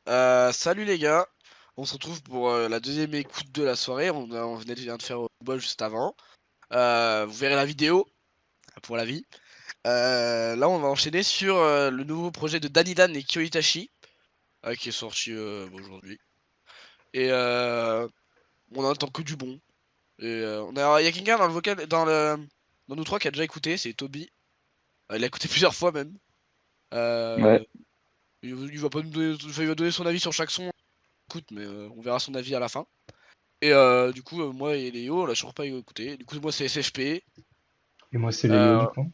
Salut les gars, on se retrouve pour la deuxième écoute de la soirée. Vient de faire Ball juste avant. Vous verrez la vidéo pour la vie. Là, on va enchaîner sur le nouveau projet de Danidan et Kyo Itachi qui est sorti aujourd'hui. Et on attend que du bon. Et il y a quelqu'un dans le vocal, dans nous trois qui a déjà écouté, c'est Toby. Il a écouté plusieurs fois même. Ouais, Euh, il va pas nous donner, enfin, il va donner son avis sur chaque son. Écoute, mais on verra son avis à la fin. Et du coup, moi et Léo, on l'a toujours pas écouté. Du coup, moi, c'est SFP. Et moi, c'est Léo, Euh, du coup.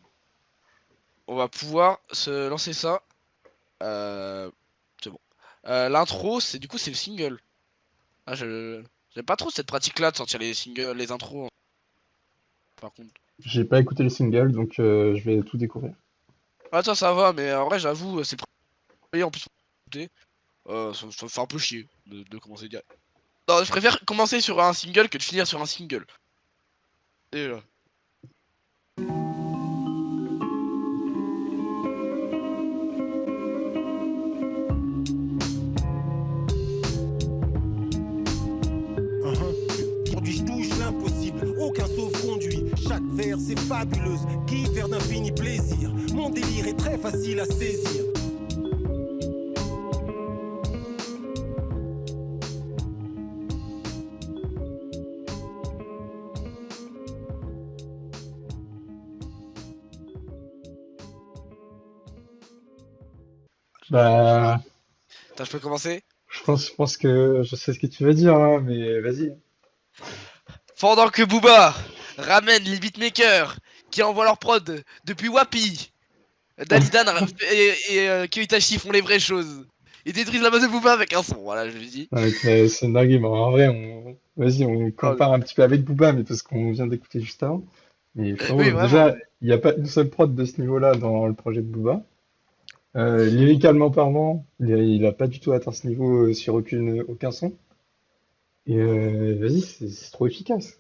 on va pouvoir se lancer ça. Euh, c'est bon. L'intro, c'est le single. Ah, j'aime pas trop cette pratique-là de sortir les singles, les intros, par contre. J'ai pas écouté le single, donc je vais tout découvrir. Ah, ça va, mais en vrai, j'avoue, c'est le premier en plus pour écouter. Ça me fait un peu chier de commencer direct. Non, je préfère commencer sur un single que de finir sur un single. Déjà. Aujourd'hui je touche l'impossible, aucun sauf-conduit. Chaque vers c'est fabuleuse, guide vers d'infinis plaisirs. Mon délire est très facile à saisir. Bah, Attends, je peux commencer? je pense que je sais ce que tu vas dire, hein, mais vas-y. Pendant que Booba ramène les beatmakers qui envoient leur prod depuis Wapi, Dalidan et Kyoitachi font les vraies choses. Ils détruisent la base de Booba avec un son, voilà, je le dis. Donc, c'est une dinguerie, mais en vrai, vas-y, on Oh, compare un petit peu avec Booba, mais parce qu'on vient d'écouter juste avant. Mais oui, frérot, vraiment. déjà, il n'y a pas une seule prod de ce niveau-là dans le projet de Booba. Lyricalement parlant, il a pas du tout atteint ce niveau sur aucun son. Et vas-y, c'est trop efficace.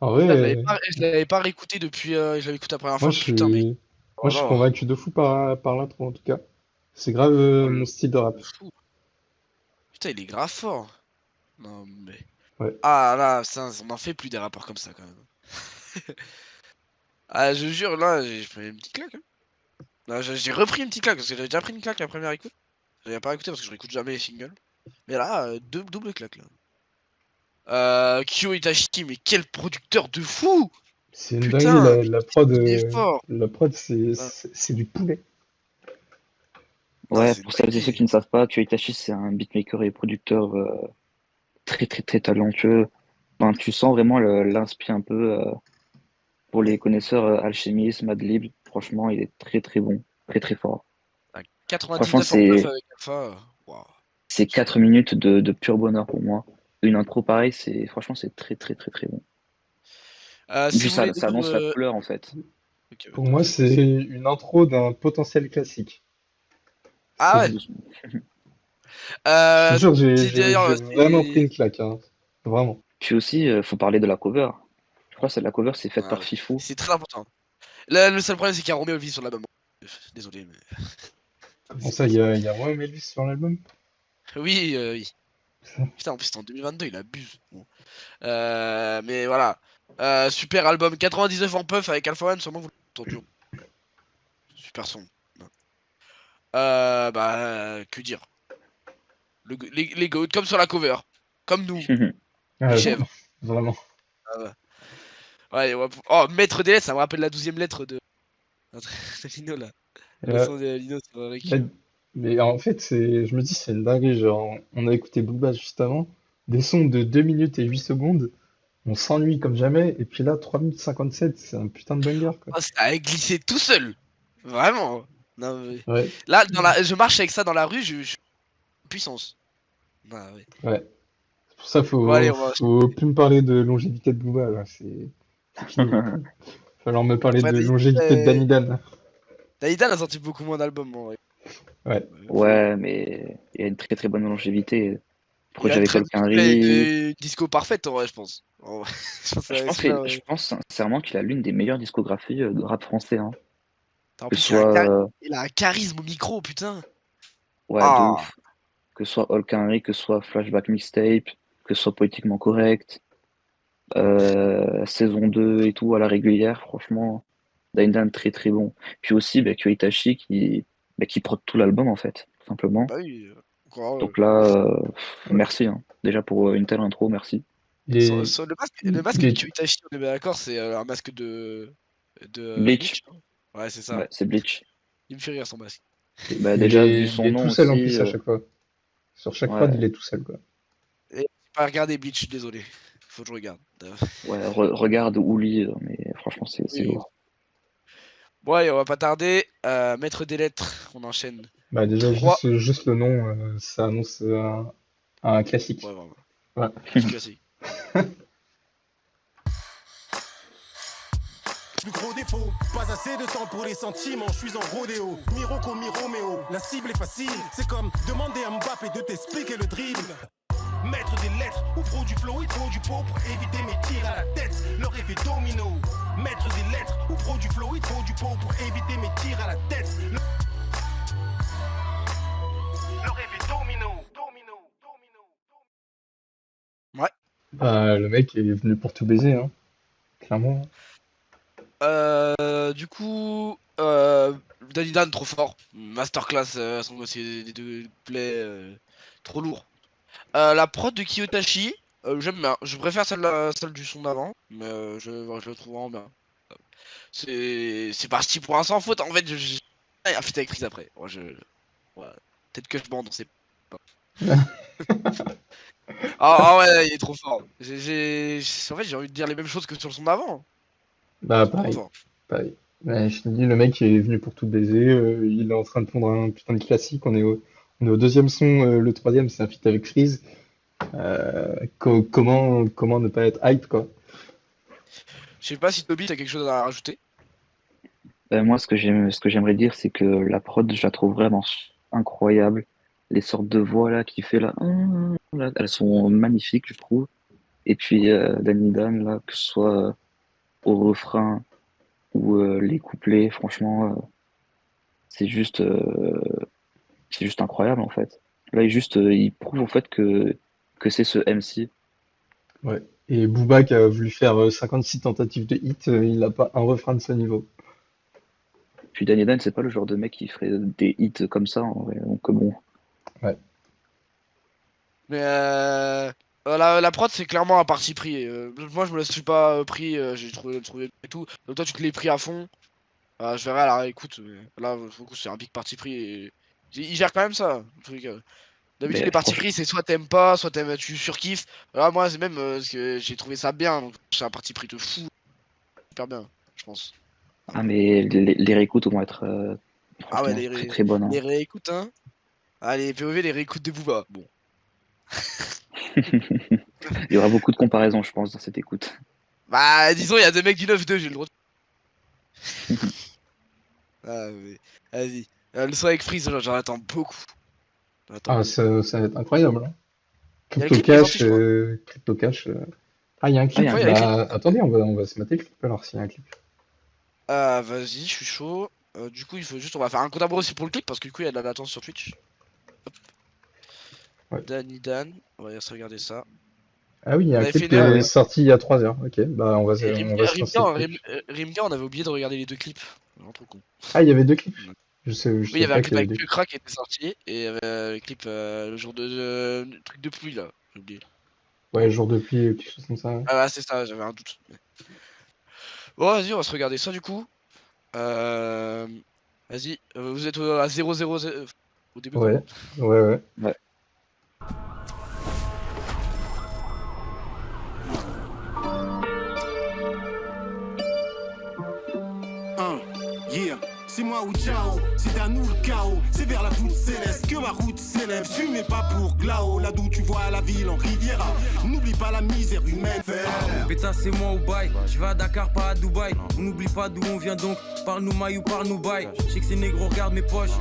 En vrai, Putain, je l'avais pas réécouté depuis. Je l'avais écouté la première moi, fois, je putain, mais. suis, moi, Oh je suis là. convaincu de fou par l'intro, en tout cas. C'est grave Oh là, mon style de rap. fou. Putain, il est grave fort. Non, mais. Ouais. Ah là, ça, on en fait plus des rappeurs comme ça quand même. Ah, je jure, là, j'ai pris une petite claque, hein. Là, j'ai repris une petite claque parce que j'avais déjà pris une claque à la première écoute. J'avais pas écouté parce que je réécoute jamais les singles. Mais là, double claque là. Kyo Itachi, mais quel producteur de fou! C'est une dinguerie, Putain, mais il est euh, fort! la prod, c'est, Ah, c'est c'est du poulet. ah, ouais, c'est une pour celles et ceux dinguerie. qui ne savent pas, Kyo Itachi, c'est un beatmaker et producteur très très très talentueux. Enfin, tu sens vraiment l'inspi un peu pour les connaisseurs Alchemist, Madlib. Franchement, il est très très bon, très très fort. À Franchement, 99 en puff c'est avec Alpha. Waouh. c'est 4 minutes de pur bonheur pour moi. Une intro pareille, c'est franchement c'est très très très très bon. Et Si puis vous voulez ça des noms. annonce la couleur en fait. Ok, ouais, Pour moi, vas-y, c'est vas-y. une intro d'un potentiel classique. Ah C'est, ouais. Doucement. je te jure, j'ai, j'ai, D'ailleurs, j'ai vraiment pris une claque, hein. Vraiment. Puis aussi, faut parler de la cover. Je crois que la cover c'est faite Ah par ouais. Fifou. C'est très important. Là, le seul problème, c'est qu'il y a Romeo Elvis sur l'album. Désolé, mais Comment c'est ça, comme ça. il y a Roy Elvis sur l'album? Oui, oui. Putain, en plus, c'était en 2022, il abuse. Bon. Mais voilà. Super album 99 en puff avec Alpha One, sûrement vous l'avez entendu. Super son. Que dire? Les goats, comme sur la cover. Comme nous, les Ah, chèvres. vraiment. Ah ouais. Ouais, oh, maître des lettres, ça me rappelle la 12e lettre de, de Lino là. Le Euh, son de Lino sur mais, Rick. mais en fait, je me dis, c'est une dinguerie. Genre, on a écouté Booba juste avant. Des sons de 2 minutes et 8 secondes. On s'ennuie comme jamais. Et puis là, 3 minutes 57, c'est un putain de banger, quoi. Oh, ça a glissé tout seul. Vraiment. Non, mais... Ouais, Là, je marche avec ça dans la rue, je suis en puissance. Ah, ouais. ouais. C'est pour ça, Bon, allez, on va faut plus me parler de longévité de Booba, là. C'est fini. Falloir me parler après, de longévité de Danny Dan. Daïdan a sorti beaucoup moins d'albums, en vrai. Ouais. Ouais, mais il y a une très très bonne longévité. Il a Projet une, avec très... Paul il a Quinry. une disco parfaite, en vrai, je pense. En vrai, je pense que Je pense sincèrement qu'il a l'une des meilleures discographies de rap français, hein. En Que ce plus, soit, il a un charisme au micro, putain. ouais, de Ah, ouf. que ce soit All Canary, que ce soit Flashback Mixtape, que ce soit Politiquement Correct, saison 2 et tout à la régulière, franchement, Dine très très bon. Puis aussi, bah, que Itachi qui prod tout l'album en fait, tout simplement. Bah oui, encore, Donc là, Ouais. merci hein. Déjà pour une telle intro, merci. Les... le masque les- de Kyoitachi, on est bien d'accord, c'est un masque de Bleach, Bleach, hein. Ouais, c'est ça. ouais, c'est Bleach. Il me fait rire son masque. Bah, il déjà, vu est... son il est tout nom seul en aussi, plus à chaque fois. Sur chaque prod, ouais, il est tout seul, quoi. Et j'ai pas regardé Bleach, désolé. Faut que je regarde. ouais, regarde Ouli, mais franchement, c'est Oui. lourd. Bon, allez, on va pas tarder. Maître des lettres, on enchaîne. Bah déjà, 3. juste le nom, ça annonce un classique. Ouais, vraiment. Ouais. Petit classique. Plus gros défaut, pas assez de temps pour les sentiments, je suis en rodéo. Miroko, Miroméo, la cible est facile. C'est comme demander à Mbappé de t'expliquer le dribble. Maître des lettres, ou pro du flow, il faut du pot pour éviter mes tirs à la tête. Leur effet domino. Maître des lettres, ou pro du flow, il faut du pot pour éviter mes tirs à la tête. Leur effet domino. Bah, le mec est venu pour tout baiser, hein. Clairement. Du coup, Danny Dan trop fort. Masterclass, c'est des deux plays trop lourds. La prod de Kiyotashi, j'aime bien. Je préfère celle du son d'avant, mais je le trouve vraiment bien. C'est parti pour un sans faute. En fait, il y a un feat avec Freeze après. Moi, ouais, peut-être que je bande, on sait pas. Ah ouais, il est trop fort. En fait, j'ai envie de dire les mêmes choses que sur le son d'avant. Bah, Trop pareil. fort. Pareil. Ouais, je te dis, le mec est venu pour tout baiser. Il est en train de pondre un putain de classique. On est au deuxième son. Le troisième, c'est un feat avec Freeze. Comment ne pas être hype, quoi. Je sais pas si Toby, t'as quelque chose à rajouter. Moi, ce que j'aimerais dire, c'est que la prod, je la trouve vraiment incroyable. Les sortes de voix là qu'il fait là, elles sont magnifiques, je trouve. Et puis Danny Dan là, que ce soit au refrain ou les couplets, franchement, c'est juste incroyable en fait. Là, il prouve en fait que c'est ce MC. Ouais. Et Booba qui a voulu faire 56 tentatives de hit, il n'a pas un refrain de ce niveau. Puis Danny Dan, c'est pas le genre de mec qui ferait des hits comme ça, en vrai. Donc bon, Ouais. Mais la prod, c'est clairement un parti pris. Moi, je me laisse pas pris. J'ai trouvé et tout. Donc toi, tu te l'es pris à fond. Je verrai à la réécoute. Mais là, pour le coup, c'est un big parti pris. Et... Il gère quand même ça, le truc. D'habitude, mais les parties franchement, pris, c'est soit t'aimes pas, soit tu surkiffes. Là, moi, c'est même parce que j'ai trouvé ça bien. Donc, c'est un parti pris de fou. Super bien, je pense. ah mais les réécoutes vont être Ah ouais, franchement très très bonnes, les hein. réécoutes, hein. Ah, les POV, les réécoutes de Booba. Bon. Il y aura beaucoup de comparaisons, je pense, dans cette écoute. Bah, disons, il y a deux mecs du 9-2, j'ai le droit. Ah, mais... Vas-y. Le son avec Freeze, j'en attends beaucoup. J'en attends Ah, beaucoup. ça va être incroyable, hein. Il y a le clip qui est sorti, je crois. Crypto Cash. Ah, il y a un Ah, il y clip. a un Ouais, il y a le clip. clip. Bah, attendez, on va se mater le clip alors s'il y a un clip. Ah, vas-y, je suis chaud. Du coup, il faut juste. On va faire un compte à rebours aussi pour le clip parce que du coup, il y a de la latence sur Twitch. Ouais. Danny Dan, on va se regarder ça. Ah oui, il y a On un avait fait clip une qui Ah erreur. est ouais. sorti il y a 3 heures. Ok, bah Et on va se lancer le clip. Rimka, on avait oublié de regarder les deux clips. Vraiment trop con. Ah, il y avait 2 clips. Ouais. Je Oui, il y savais avait un pas qu'il clip y avait avec 2 Pure clips. Crack qui était sorti et il y avait le clip le jour de truc de pluie là. J'ai oublié. Ouais, jour de pluie, quelque chose comme ça. Ouais. Ah, ouais, c'est ça, j'avais un doute. Bon, vas-y, on va se regarder ça du coup. Euh... Vas-y, vous êtes à 0-0 au début quoi. Ouais, ouais. Ouais. Yeah, c'est moi ou ciao, c'est à nous le chaos, c'est vers la voûte céleste que ma route s'élève. Fumez pas pour Glao, là d'où tu vois la ville en Riviera. N'oublie pas la misère humaine. Péta c'est moi au bail, je vais à Dakar pas à Dubaï. On n'oublie pas d'où on vient donc, parle-nous maille ou parle-nous bail. Je sais que ces négros regardent mes poches,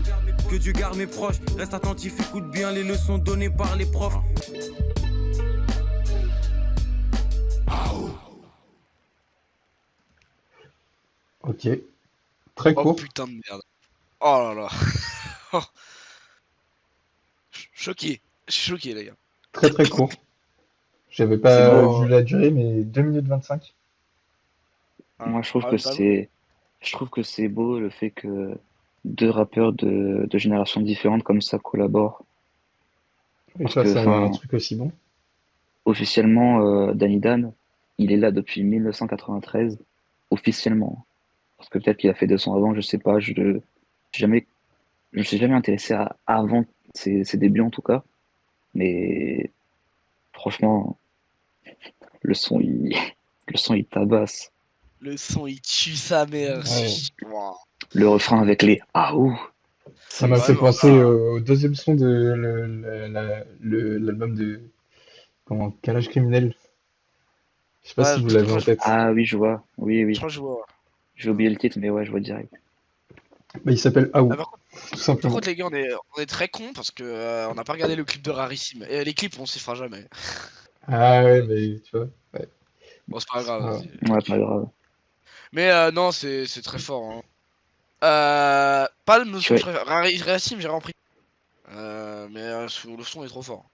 que Dieu garde mes proches. Reste attentif, écoute bien les leçons données par les profs. Ok. Très Oh court. putain de merde. Oh là là. Choqué. Je suis choqué, les gars. Très très court. J'avais C'est pas beau. vu la durée, mais 2 minutes 25. Moi, je trouve Ah, que pas je trouve que c'est beau le fait que deux rappeurs de générations différentes comme ça collaborent. Et Parce toi, que, c'est un enfin, truc aussi bon. officiellement, Danny Dan, il est là depuis 1993, officiellement. Parce que peut-être qu'il a fait 200 avant, je sais pas. Jamais, je me suis jamais intéressé à avant ses débuts en tout cas. Mais franchement, le son, il, le son, il tabasse. le son, il tue sa mère. Ouais. Wow. Le refrain avec les ah ouh, Ça m'a fait Vraiment, penser au deuxième son de l'album de comment, Calage criminel. Je sais pas ouais, si vous je l'avez crois, en tête. ah oui, je vois. Oui, je oui. crois que je vois. J'ai oublié le titre, mais ouais, je vois direct. Bah, il s'appelle Ah, Aou, par contre, tout simplement. les gars, on est très cons parce que on n'a pas regardé le clip de Rarissime. Et les clips, on s'y fera jamais. Ah ouais, mais tu vois. Ouais. Bon, c'est pas grave, Ah, vas-y. Ouais, pas grave. Mais non, c'est très fort. Hein. Pas le son que je Kyo- préfère. Rarissime, j'ai repris. Mais le son est trop fort.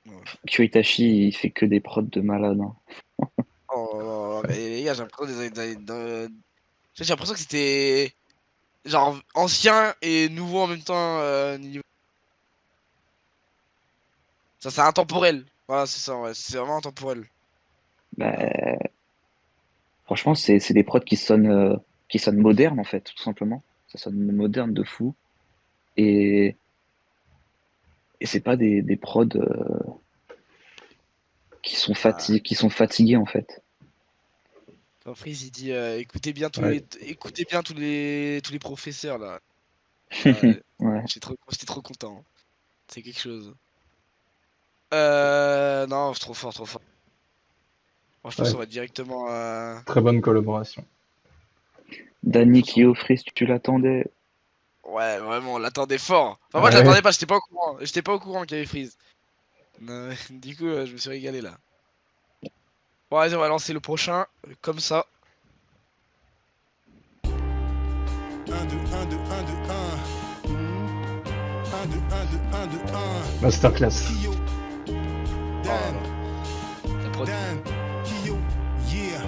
Ouais. Kyoitachi, il fait que des prods de malade, hein. Oh là là, mais les gars, j'ai l'impression j'ai l'impression que c'était genre ancien et nouveau en même temps. Ça, c'est intemporel. Voilà, c'est ça, ouais. C'est vraiment intemporel. Bah, franchement, c'est des prods qui sonnent modernes, en fait, tout simplement. Ça sonne moderne de fou. Et, et c'est pas des prods Ah, qui sont fatigués, en fait. quand Freeze il dit ouais. écoutez bien tous les professeurs là. Ouais, Ouais, j'étais trop content. C'est quelque chose. Non, c'est trop fort, trop fort. Moi, je pense Ouais. qu'on va directement. Très bonne collaboration. Danny qui offrit, si tu l'attendais. Ouais, vraiment, on l'attendait fort. Enfin, moi, je l'attendais Ouais. pas, j'étais pas au courant. J'étais pas au courant qu'il y avait Freeze. Du coup, je me suis régalé là. Bon, vas-y, on va lancer le prochain. Comme ça. 1, 2, 1, 2, 1, 2, 1. 1, 2, 1, 2, 1, 2, 1. Masterclass. Kyo, Dan, La prod. Dan, Kyo, yeah.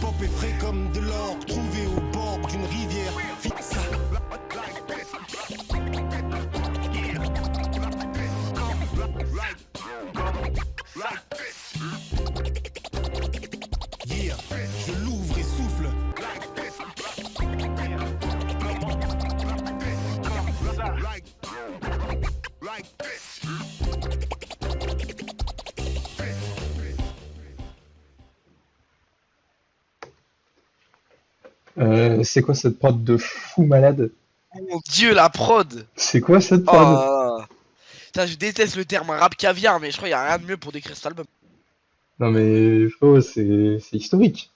Pop est frais comme de l'or, trouvé au bord d'une rivière. Fixa. Yeah, je l'ouvre et souffle. C'est quoi cette prod de fou malade? Oh mon dieu, la prod! C'est quoi cette Oh prod? là là. Putain, je déteste le terme rap caviar, mais je crois qu'il y a rien de mieux pour décrire cet album. Non mais frérot, c'est historique.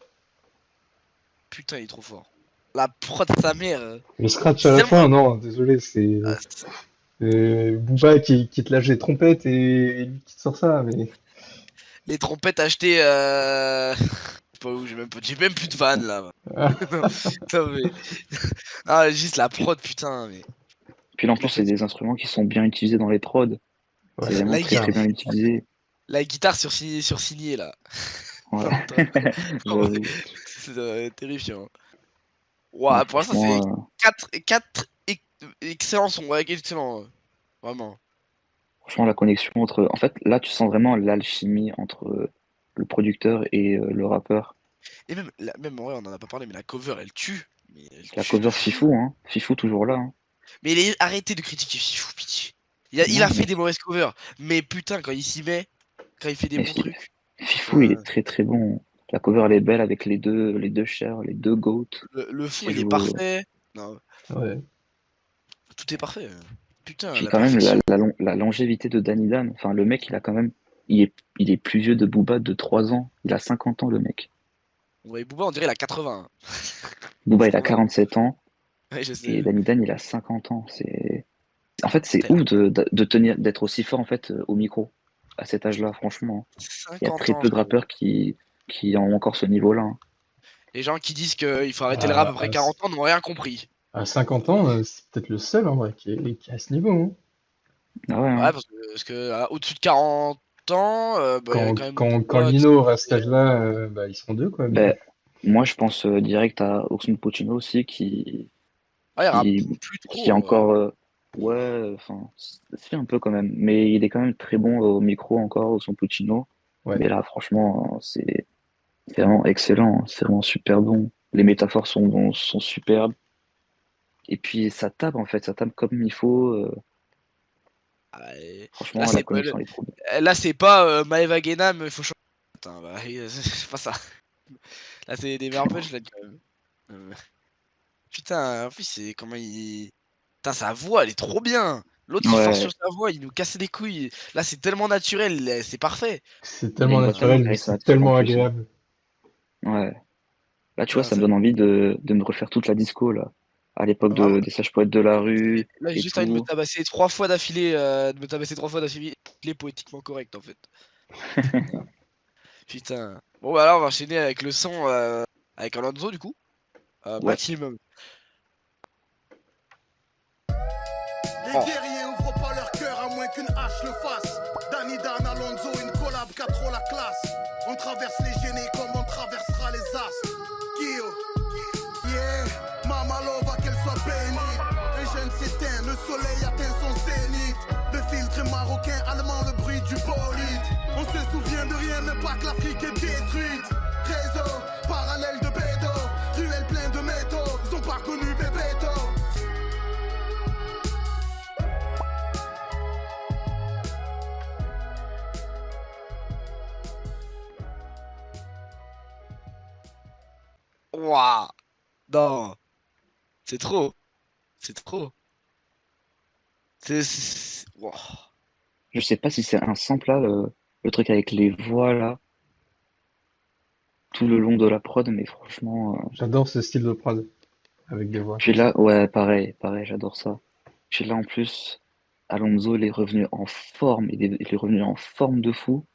Putain, il est trop fort. La prod, sa mère. Le scratch à C'est la tellement. fin, non, désolé, c'est Ah, Booba qui te lâche les trompettes et lui qui te sort ça, mais les trompettes achetées. Je sais pas où, j'ai même plus de vanne là. ah, Non, non, mais. Ah, juste la prod, putain, mais. Puis là, en Non, plus, c'est des instruments qui sont bien utilisés dans les prods. C'est ouais, vraiment La, très gui- très bien clairement. utilisé. la guitare sur signé là. Ouais, En vrai, j'avoue. c'est terrifiant. Non, Ouah, pour l'instant, c'est franchement, 4 excellents sons. Ouais, excellent. Vraiment. franchement, la connexion entre. En fait, là, tu sens vraiment l'alchimie entre le producteur et le rappeur. Et même, même en vrai, on en a pas parlé, mais la cover, elle tue. Mais elle La tue de cover fou. Fifou, hein. Fifou toujours là, hein. Mais arrêtez de critiquer Fifou, pitié. Il Non, a fait mais, des mauvaises covers. Mais putain, quand il s'y met, quand il fait des mais bons trucs. Fifou, il euh, est très très bon. La cover, elle est belle avec les deux chairs, les deux goats le fond, qui il est jouent. parfait. Non, Ouais. tout est parfait. Putain, Puis la quand même, perfection. la longévité de Danny Dan. Enfin, le mec, il a quand même. Il est plus vieux de Booba de 3 ans. Il a 50 ans, le mec. Ouais, Booba, on dirait il a 80. Booba, C'est il a trop dingue. 47 ans. Ouais, je sais. Et Danny Dan, il a 50 ans. En fait, c'est Putain, il a ouf de tenir, d'être aussi fort en fait au micro à cet âge-là, franchement. Il y a 50 très ans, peu de frérot. rappeurs qui ont encore ce niveau-là, hein. Les gens qui disent qu'il faut arrêter le rap À, après à, 40 ans n'ont rien compris. à 50 ans, c'est peut-être le seul en vrai qui est à ce niveau, hein. Ah ouais, hein. Ouais, parce que au-dessus de 40 ans, bah, il y a quand même beaucoup de Quand boîtes. Lino reste à cet âge-là, bah, ils sont deux, quoi, Ben, minimum. moi, je pense direct à Oxmo Puccino aussi, Ah, il rappe qui, plus qui est trop. encore. Ouais, enfin, c'est un peu quand même. Mais il est quand même très bon au micro encore, Oxmo Puccino. Ouais. Mais là, franchement, c'est vraiment excellent. C'est vraiment super bon. Les métaphores sont superbes. Et puis, ça tape, en fait. Ça tape comme il faut. Ah, là, Franchement, la connexion, elle est trop bien. c'est pas Maeva Genam, il faut changer. Putain, bah, c'est pas ça. Là, c'est des meilleurs punchlines quand même. Euh, Putain, en plus, c'est comment il. Putain, sa voix, elle est trop bien. L'autre, il force Ouais, sur sa voix, il nous casse les couilles. Là, c'est tellement naturel, c'est parfait. C'est il a tellement une voix tellement naturel, mais c'est charismatique en tellement plus, hein. agréable. Ouais. Là, tu vois, Putain, ça me donne envie de me refaire toute la disco, là. À l'époque vraiment. des Sages Poètes de la rue Là, j'ai et juste envie de me tout. tabasser 3 fois d'affilée, poétiquement correct en fait. Putain. Bon, bah là, on va enchaîner avec le son avec Alonso du coup. Ouais. Maximum. Les Oh. guerriers ouvrent pas leur cœur à moins qu'une hache le fasse. Danny Dan, Alonso, une collab qui a trop la classe. On traverse les gênés comme on traversera les astres. Kyo, yeah, Mama Lova, qu'elle soit bénie. Un jeune s'éteint, le soleil atteint son zénith. Le filtre est marocain, allemand, le bruit du bolide. On se souvient de rien, mais pas que l'Afrique est détruite. Réseau, parallèle de bédo, ruelle plein de métaux. Ils ont pas connu Bébéto. Waouh. Non. C'est trop. C'est trop. Wouah. Je sais pas si c'est un sample, là, le truc avec les voix, là, tout le long de la prod, mais franchement. J'adore ce style de prod, avec des voix Puis comme ça. là, ouais, pareil, j'adore ça. Puis là, en plus, Alonso, il est revenu en forme, il est revenu en forme de fou.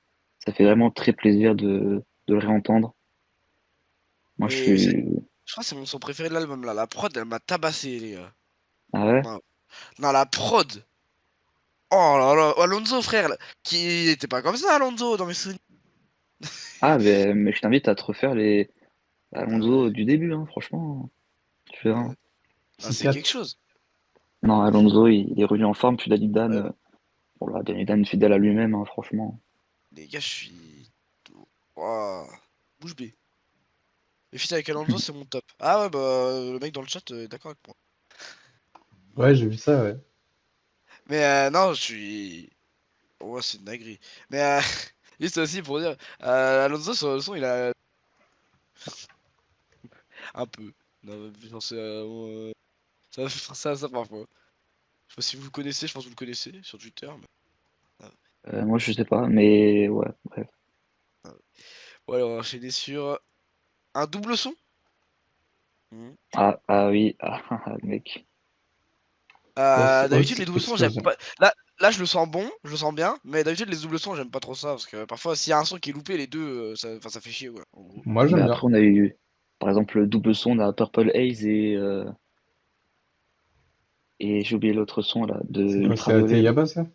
Ça fait vraiment très plaisir de le réentendre. Moi, je Mais suis. je crois que c'est mon son préféré de l'album là. La prod, elle m'a tabassé, les gars. Ah ouais? Non, non, la prod. Oh là là, Alonso, frère, là, qui était pas comme ça, Alonso, dans mes souvenirs. Ah, mais je t'invite à te refaire les Ah Alonso ouais, du début, hein, franchement. Tu verras. ouais. Ah, c'est quelque Psychiatre. chose. Non, Alonso, il est revenu en forme, puis Danny Dan, Ouais, bon là, Danny Dan fidèle à lui-même, hein, franchement. les gars, je suis. Ouah. Bouche bée. Les feats avec Alonso, c'est mon top. Ah ouais, bah, le mec dans le chat est d'accord avec moi. Ouais, Voilà. j'ai vu ça, ouais. Mais non, je suis. Ouais, c'est une dinguerie. Mais juste aussi pour dire, Alonso sur le son, il a un peu. Non, genre, ça me fait penser à ça parfois. Je sais pas si vous le connaissez, je pense que vous le connaissez sur Twitter. Mais... Moi, je sais pas, mais ouais, bref. Ouais, on va enchaîner sur un double son. Mhm. Ah oui, le mec. D'habitude, Haute les doubles sons, j'aime explosion. pas. Là, je le sens bon, je le sens bien, mais d'habitude, les doubles sons, j'aime pas trop ça parce que parfois, s'il y a un son qui est loupé, les deux, ça fait chier, quoi, en gros. Moi, Mais j'aime bien. après, on a eu, par exemple, le double son, on a Purple Haze et j'ai oublié l'autre son, là, de C'est quoi, c'est Ultraviolet, AT là. Yaba, ça?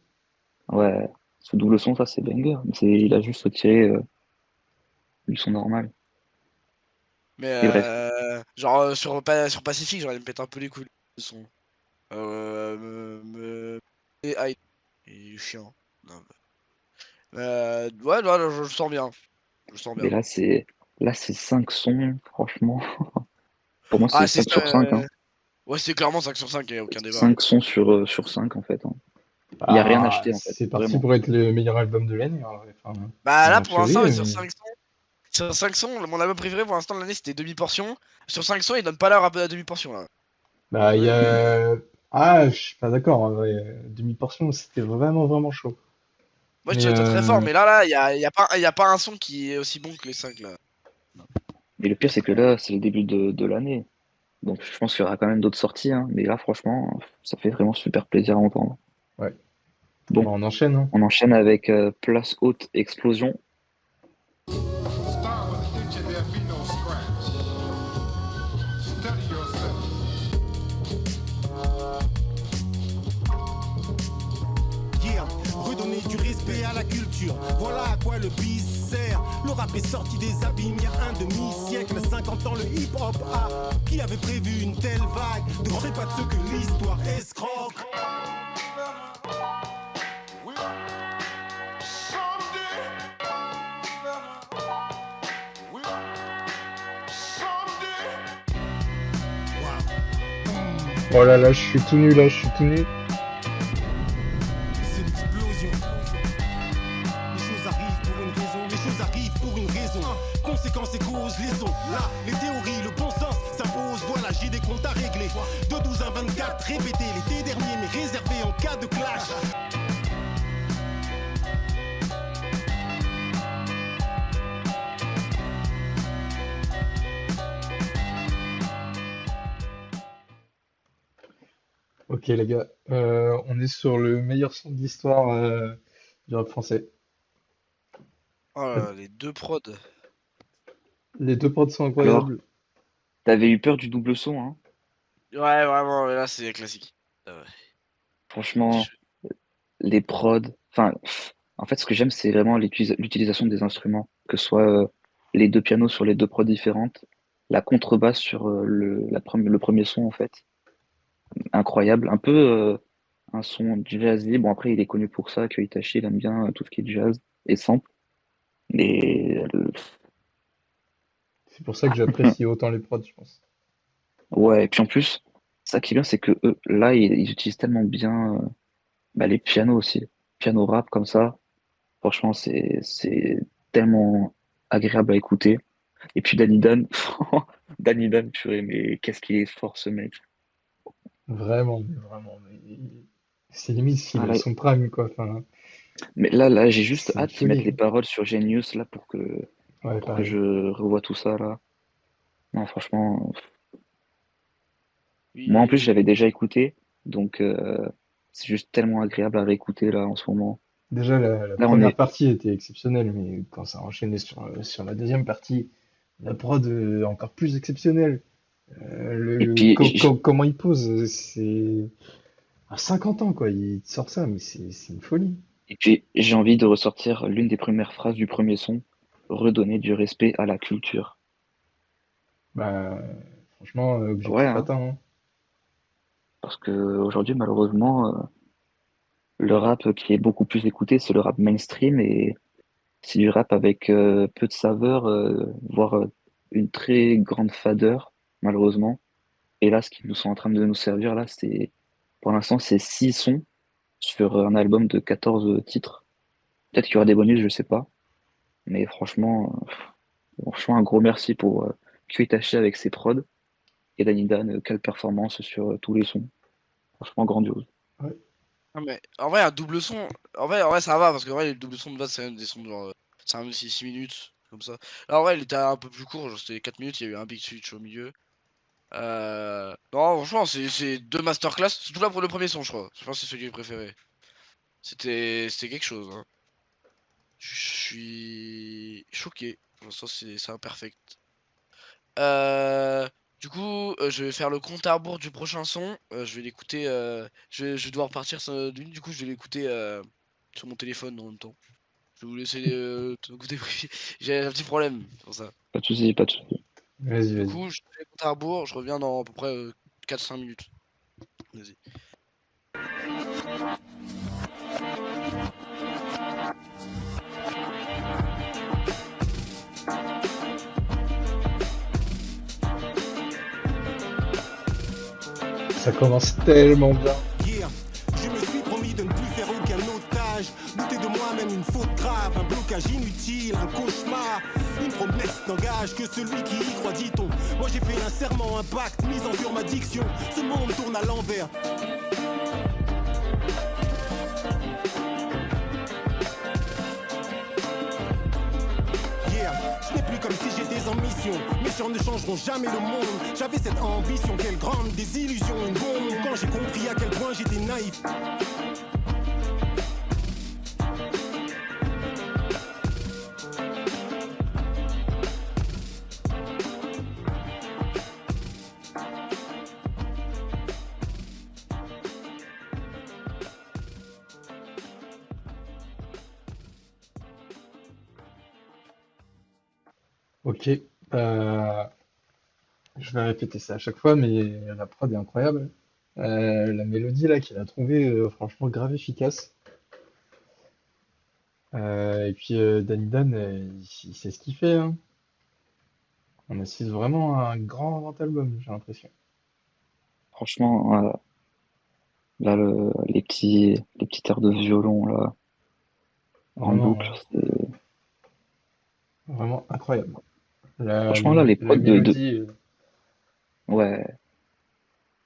Ouais, ce double son, ça, c'est banger. Il a juste retiré du son normal. Mais Et bref. genre, sur Pacifique, genre, il me pète un peu les couilles, le son. Et aïe, il est chiant. Non, ouais, là, je le sens bien. Je le sens Mais bien. là, c'est 5 sons, franchement. Pour moi, c'est Ah, c'est 5 ça. sur 5, hein. Ouais, c'est clairement 5/5, y a aucun débat. 5 sons sur 5, en fait, hein. Il n'y a rien Ah, acheté, en fait, c'est parti vraiment. pour être le meilleur album de l'année, en vrai. Enfin, Bah là, en pour l'instant, théorie, ouais, sur 5 sons, mon album préféré pour l'instant de l'année, c'était Demi-Portion. Sur 5 sons, il donne pas l'heure à Demi-Portion, là. bah, il y Ouais. a... Ah, je suis pas d'accord, en vrai. Demi-portion, c'était vraiment, vraiment chaud. Moi, je Mais trouvais ça très fort, mais là, y a pas un son qui est aussi bon que les 5 là. Mais le pire, c'est que là, c'est le début de l'année. Donc, je pense qu'il y aura quand même d'autres sorties, hein. Mais là, franchement, ça fait vraiment super plaisir à entendre. ouais, bah, Bon, on enchaîne, hein. on enchaîne avec Place Haute Explosion. Start with the kitchen, there'll be no scratch. Study yourself. à la culture. Voilà à quoi le bis sert. Le rap est sorti des abîmes il y a un demi-siècle. 50 ans, le hip-hop a. Qui avait prévu une telle vague? Ne rendez pas de ce que l'histoire escroque. Oh là là, je suis tout nu là, je suis tout nu. C'est l'explosion. Les choses arrivent pour une raison, les choses arrivent pour une raison. Conséquences et causes, liaison. Là, les théories, le bon sens s'imposent. Voilà, j'ai des comptes à régler. De 12 à 24, répété l'été dernier, mais réservé en cas de clash. Ok les gars, on est sur le meilleur son de l'histoire du rap français. Oh là là, les deux prods. Les deux prods sont Alors, incroyables. t'avais eu peur du double son, hein. Ouais, vraiment, là, c'est classique. Ouais. Franchement, les prods. Enfin, en fait, ce que j'aime, c'est vraiment l'utilisation des instruments, que ce soit les deux pianos sur les deux prods différentes, la contrebasse sur le premier son, en fait. Incroyable. Un peu un son jazzy. Bon, après, il est connu pour ça, que Itachi, il aime bien tout ce qui est jazz et sample. Mais C'est pour ça que j'apprécie autant les prods, je pense. ouais, et puis en plus, ça qui est bien, c'est que eux, là, ils utilisent tellement bien bah, les pianos aussi. Piano rap comme ça. Franchement, c'est tellement agréable à écouter. Et puis Danny Dan, Danny Dan, purée, mais qu'est-ce qu'il est fort ce mec. Vraiment, mais vraiment. Mais c'est limite s'il Ah, est à là, son prime, quoi. Enfin, mais là, j'ai juste c'est une hâte qu'ils mettent folie, les quoi. paroles sur Genius là Ouais, pour que pareil. je revoie tout ça là. Non, franchement, moi en plus Oui, j'avais déjà écouté, donc c'est juste tellement agréable à réécouter là en ce moment. Déjà, la Là, on première est. partie était exceptionnelle, mais quand ça a enchaîné sur la deuxième partie, la prod encore plus exceptionnelle. Et puis, Comment il pose, c'est à 50 ans, quoi. Il sort ça, mais c'est une folie. j'ai envie de ressortir l'une des premières phrases du premier son, redonner du respect à la culture. Bah, franchement, Ouais, objectif hein, atteint, hein. parce que aujourd'hui, malheureusement, le rap qui est beaucoup plus écouté, c'est le rap mainstream et c'est du rap avec peu de saveur, voire une très grande fadeur, malheureusement. Et là, ce qu'ils nous sont en train de nous servir, là, pour l'instant, c'est 6 sons sur un album de 14 titres. Peut-être qu'il y aura des bonus, je sais pas. Mais franchement, un gros merci pour Q-Itachi avec ses prods et Danny Dan, quelle performance sur tous les sons. Franchement, grandiose. Ouais. ah, mais en vrai, un double son. En vrai, ça va parce que en vrai, les doubles sons de base, c'est même des sons de genre. C'est un 6 minutes, comme ça. Là, en vrai, il était un peu plus court, genre c'était 4 minutes, il y a eu un big switch au milieu. Non, franchement, c'est deux masterclass. Surtout là pour le premier son, je crois. Je pense que c'est celui que j'ai préféré. C'était quelque chose, hein. Je suis choqué. Pour l'instant, c'est imperfect. Euh, du coup, je vais faire le compte à rebours du prochain son. Je vais l'écouter. Je vais devoir partir d'une. Du coup, je vais l'écouter sur mon téléphone en même temps. Je vais vous laisser écouter. J'ai un petit problème pour ça. Pas de soucis, pas de soucis. Vas-y, Du vas-y. coup, je fais le compte à rebours. Je reviens dans à peu près 4-5 minutes. Vas-y. Ça commence tellement bien. Yeah. Je me suis promis de ne plus faire aucun otage. Douter de moi-même, une faute grave, un blocage inutile, un cauchemar. Une promesse n'engage que celui qui y croit, dit-on. Moi j'ai fait un serment, un pacte, misant sur ma diction. Ce monde tourne à l'envers. Yeah. Ce n'est plus comme si j'étais en mission. Mes chants ne changeront jamais le monde. J'avais cette ambition, quelle grande désillusion, une bombe. Quand j'ai compris à quel point j'étais naïf. Ok. Euh, je vais répéter ça à chaque fois, mais la prod est incroyable. La mélodie là qu'il a trouvée, franchement grave efficace. Et puis Danny Dan, il sait ce qu'il fait, hein. On assiste vraiment à un grand album, j'ai l'impression. Franchement, là, les petites airs de violon, là, en boucle, Vraiment, c'est... vraiment incroyable. Franchement, là, les La prods mélodie, Ouais,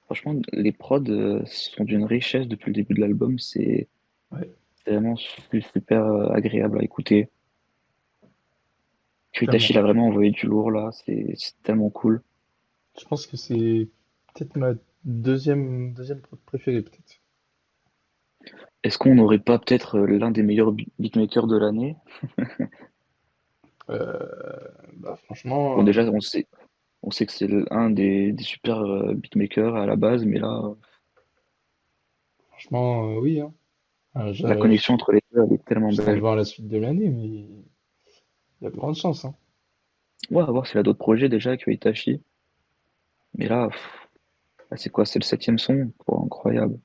franchement, les prods sont d'une richesse depuis le début de l'album. ouais, C'est vraiment super agréable à écouter. Kuritashi, il clairement. a vraiment envoyé du lourd, là. C'est tellement cool. Je pense que c'est peut-être ma deuxième prod préférée, peut-être. Est-ce qu'on n'aurait pas peut-être l'un des meilleurs beatmakers de l'année? Bah Bon, franchement, déjà, on sait que c'est un des super beatmakers à la base, mais là, oui, hein. la connexion entre les deux, elle est tellement J'attends de belle. voir la suite de l'année, mais il y a de grandes chances, hein. Ouais, à voir s'il a d'autres projets déjà avec Itachi. Mais là, là, c'est quoi? C'est le septième son? Oh, incroyable.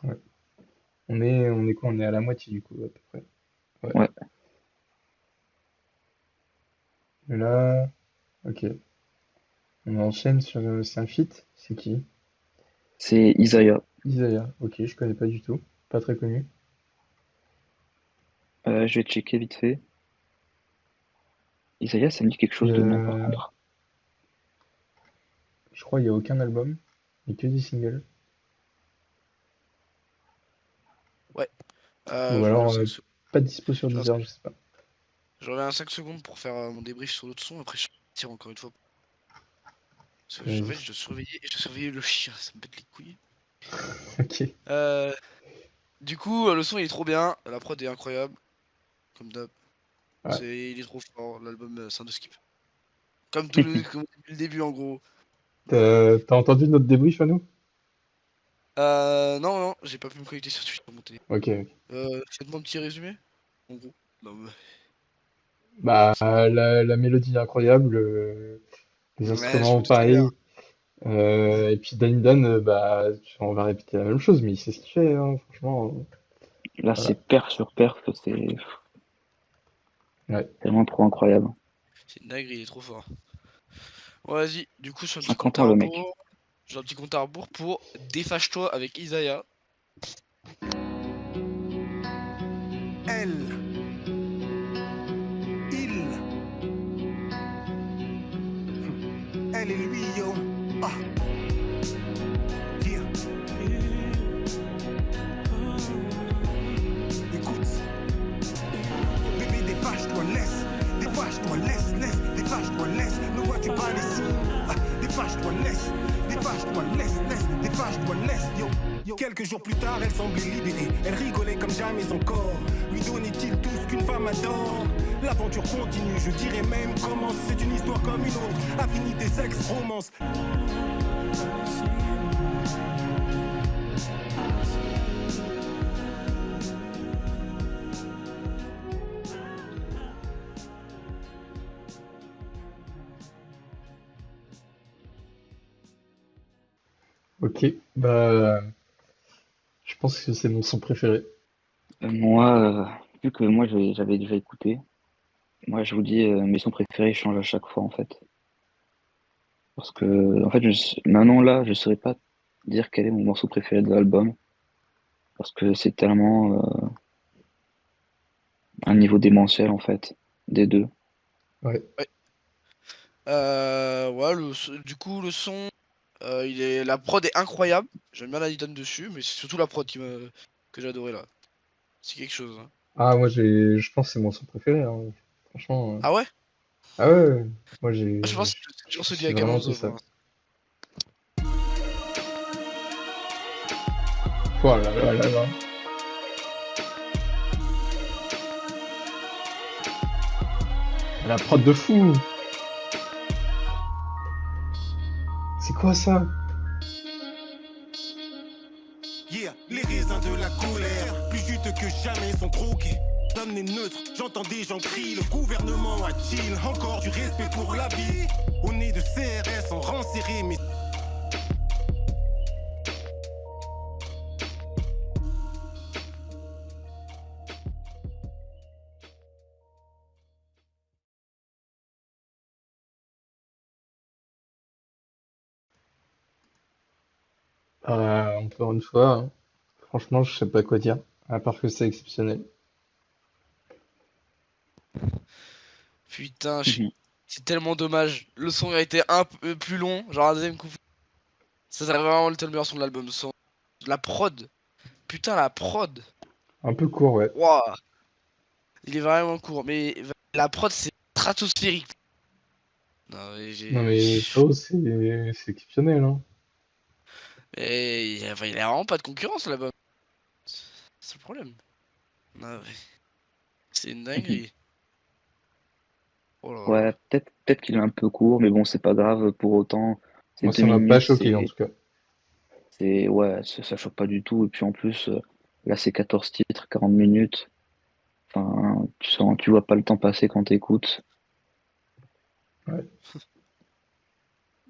Ouais. On est quoi? On est à la moitié du coup, à peu près. Ouais. Ouais, Et là, ok. On enchaîne sur c'est un feat. C'est qui? c'est Isaiah. Isaiah. Ok, je connais pas du tout. Pas très connu. Je vais checker vite fait. Isaiah, ça me dit quelque Et chose de nom, par contre. je crois qu'il n'y a aucun album, mais que des singles. Ouais. Ou Je reviens alors 5 secondes. pas dispo sur Je reviens Deezer, je sais pas. je reviens 5 secondes pour faire mon débrief sur l'autre son. Après, je tire encore une fois. Parce que, en fait, Vas-y. je dois surveiller le chien. Ça me pète les couilles. Ok. Euh, du coup, le son il est trop bien. La prod est incroyable. Comme d'hab. Ouais. Il est trop fort. L'album, c'est un de skip. Comme depuis le début, en gros. T'as entendu notre débrief à nous? Non, non, j'ai pas pu me connecter sur Twitch pour monter. Ok. Ok. Faites-moi un petit résumé. En gros. Non, mais... Bah, la mélodie est incroyable, les Ouais, je instruments me doutais bien. pareil. Et puis Danny Dan, bah, on va répéter la même chose, mais il sait ce qu'il fait, hein, franchement. Là, c'est Voilà. perf sur perf, c'est Ouais. vraiment trop incroyable. C'est une dinguerie, il est trop fort. Bon, vas-y, du coup, sur un petit compte 50 à ans, le mec. rebours. J'ai un petit compte à rebours pour Défâche-toi avec Isaiah. Elle, il, elle et lui, yo. Ah, yeah. Écoute, bébé, défâche-toi, défâche-toi, laisse. Ne vois-tu pas les signes? Ah, défâche-toi, laisse, défâche-toi, laisse, yo. Quelques jours plus tard, elle semblait libérée. Elle rigolait comme jamais encore. Lui donnait-il tout ce qu'une femme adore? L'aventure continue, je dirais même commence. C'est une histoire comme une autre. Affinité, sexe, romance. Ok. Bah, je pense que c'est mon son préféré. Moi, vu que moi j'avais déjà écouté, moi je vous dis, mes sons préférés changent à chaque fois en fait. Parce que, en fait, maintenant là, je saurais pas dire quel est mon morceau préféré de l'album. Parce que c'est tellement un niveau démentiel en fait, des deux. Ouais. Ouais. Ouais, du coup, le son, la prod est incroyable. J'aime bien la Lidon dessus, mais c'est surtout la prod que j'ai adoré là. C'est quelque chose, hein. Ah, moi, je pense que c'est mon son préféré, hein. Franchement. Ah ouais? Ah ouais, ouais. Moi, Je pense que c'est toujours celui j'ai avec vraiment Alonso kiffé pour ça. l'instant. Oh là là là là. La prod de fou. C'est quoi ça? Yeah, les raisins de la colère, plus juteux que jamais sont croqués. Donne personne n'est neutre. J'entends des gens crier, le gouvernement a-t-il encore du respect pour la vie? Au nez de CRS en rang serré, mais Encore une fois, hein, franchement, je sais pas quoi dire, à part que c'est exceptionnel. Putain, Mhm. c'est tellement dommage. Le son a été un peu plus long, genre un deuxième couplet. Ça serait vraiment le meilleur son de l'album. La prod. Putain, la prod. Un peu court, ouais. Waouh. Il est vraiment court. Mais la prod, c'est stratosphérique. Non, mais Non mais frérot, c'est exceptionnel, hein. Et il y a vraiment pas de concurrence là-bas. C'est le problème. Non, mais c'est une Mhm. dinguerie. Oh là là. Ouais, peut-être qu'il est un peu court, mais bon, c'est pas grave. Pour autant, c'est Moi, deux ça m'a pas minutes, choqué en tout cas. ouais, ça choque pas du tout. Et puis en plus, là, c'est 14 titres, 40 minutes. Enfin, tu vois pas le temps passer quand t'écoutes. Ouais.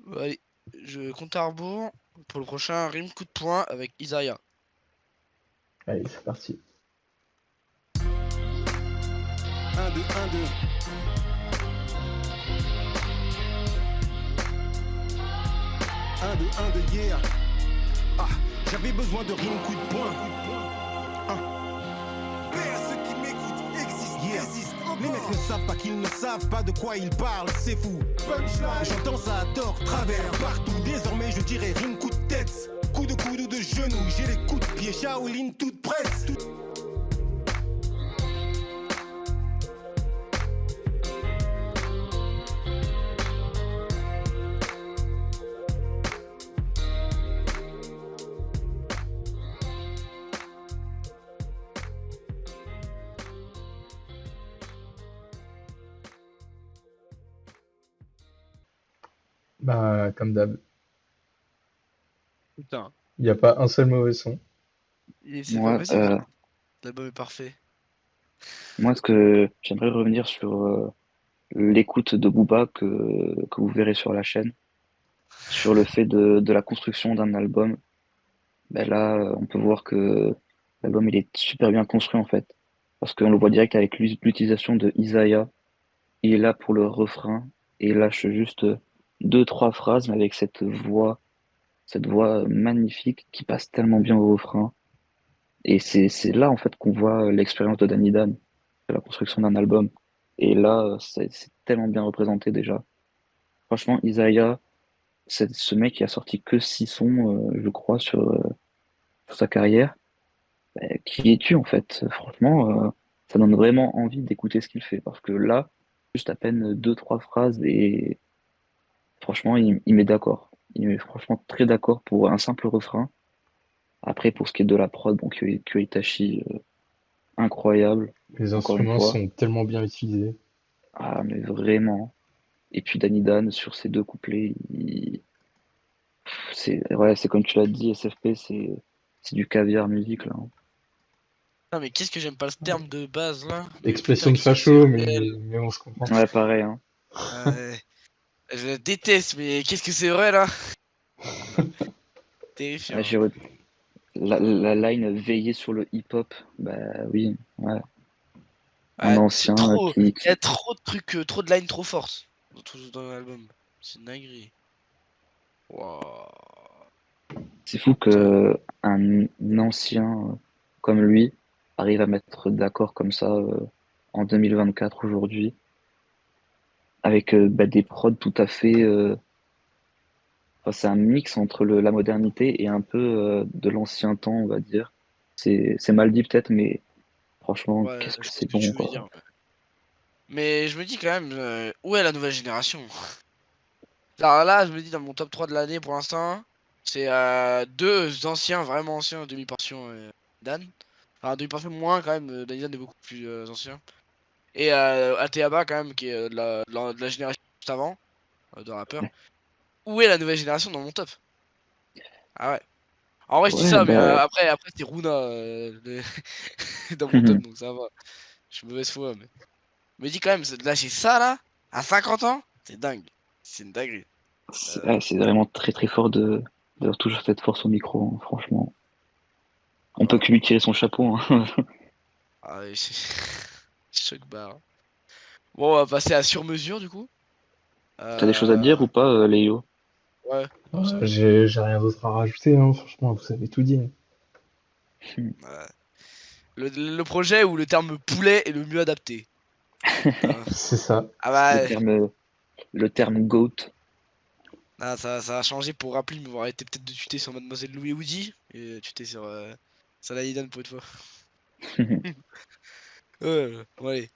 Bon, allez, je compte à rebours pour le prochain rime coup de poing avec Isaiah. Allez, c'est parti. 1, 2, 1, 2. 1, 2, 1, 2, yeah. Ah, j'avais besoin de rime coup de poing. Paix à ceux qui m'écoutent, existent. Les mecs ne savent pas qu'ils ne savent pas de quoi ils parlent, c'est fou. Punchline, j'entends ça à tort, travers, partout. Désormais je dirais rime coup de tête, coup de coude ou de genou. J'ai les coups de pied, Shaolin toute prête. Bah, comme d'hab, Putain. il n'y a pas un seul mauvais son. C'est pas Moi, possible. L'album est parfait. moi, ce que j'aimerais revenir sur l'écoute de Booba que vous verrez sur la chaîne, sur le fait de la construction d'un album. Ben là, on peut voir que l'album il est super bien construit en fait, parce qu'on le voit direct avec l'utilisation de Isaiah. Il est là pour le refrain et il lâche juste deux, trois phrases, mais avec cette voix magnifique qui passe tellement bien au refrain. Et c'est là en fait qu'on voit l'expérience de Danny Dan, de la construction d'un album. Et là, c'est tellement bien représenté déjà. Franchement, Isaiah, c'est ce mec qui a sorti que 6 sons, je crois, sur sa carrière. Qui es-tu en fait? Franchement, ça donne vraiment envie d'écouter ce qu'il fait. Parce que là, juste à peine deux, trois phrases et franchement, il met d'accord. Il met franchement très d'accord pour un simple refrain. Après, pour ce qui est de la prod, bon, Kyo Itachi, incroyable, Les encore une instruments fois. sont tellement bien utilisés. Ah, mais vraiment. Et puis Danny Dan, sur ces deux couplets, c'est comme tu l'as dit, SFP, c'est du caviar musique, là, hein. Non, mais qu'est-ce que j'aime pas ce terme de base là? Mais putain, Expression de qu'est-ce que c'est facho, réel. mais on se comprend. Ouais, pareil, hein. Ouais, je déteste, mais qu'est-ce que c'est vrai là? Ah, Terrifiant. la line veiller sur le hip-hop, bah oui, ouais. Un Ouais, c'est ancien trop. Il y a trop de trucs, trop de lines trop fortes dans l'album. C'est une dinguerie. Waouh. c'est fou Putain. que un ancien comme lui arrive à mettre d'accord comme ça en 2024 aujourd'hui, avec bah, des prods tout à fait. Enfin, c'est un mix entre la modernité et un peu de l'ancien temps, on va dire. C'est mal dit peut-être, mais franchement, Ouais, qu'est-ce que je vois c'est ce que bon, tu veux quoi. dire. Ouais. Mais je me dis quand même, où est la nouvelle génération? Alors là, je me dis dans mon top 3 de l'année pour l'instant, c'est deux anciens, vraiment anciens, demi-portion Dan. Enfin, demi-portion moins quand même, Dan est beaucoup plus ancien. Et Ateaba quand même, qui est de la génération juste avant, de rappeurs. Où est la nouvelle génération dans mon top? Ah ouais. En vrai, je dis Ouais, ça, mais bah, après c'est Runa dans mon top, donc ça va. Je suis mauvaise foi, mais. Me dis quand même, de lâcher ça là, à 50 ans, c'est dingue. C'est une dinguerie. C'est vraiment très très fort d'avoir toujours cette force au micro, hein, franchement. On peut Ah, que lui tirer son chapeau, hein. ah ouais, choc barre. Bon, on va passer à sur mesure du coup. T'as des choses à dire Euh... ou pas, Léo? Ouais, Ah, ça. j'ai rien d'autre à rajouter, hein. Franchement, vous avez tout dit. Ouais. Le projet où le terme poulet est le mieux adapté. Putain. C'est ça. Ah Le bah, terme, le terme GOAT. ah, ça a changé pour rappeler, mais on va arrêter peut-être de tuter sur Mademoiselle Louis Woody et tuter sur la Lidan pour une fois. Bon, allez.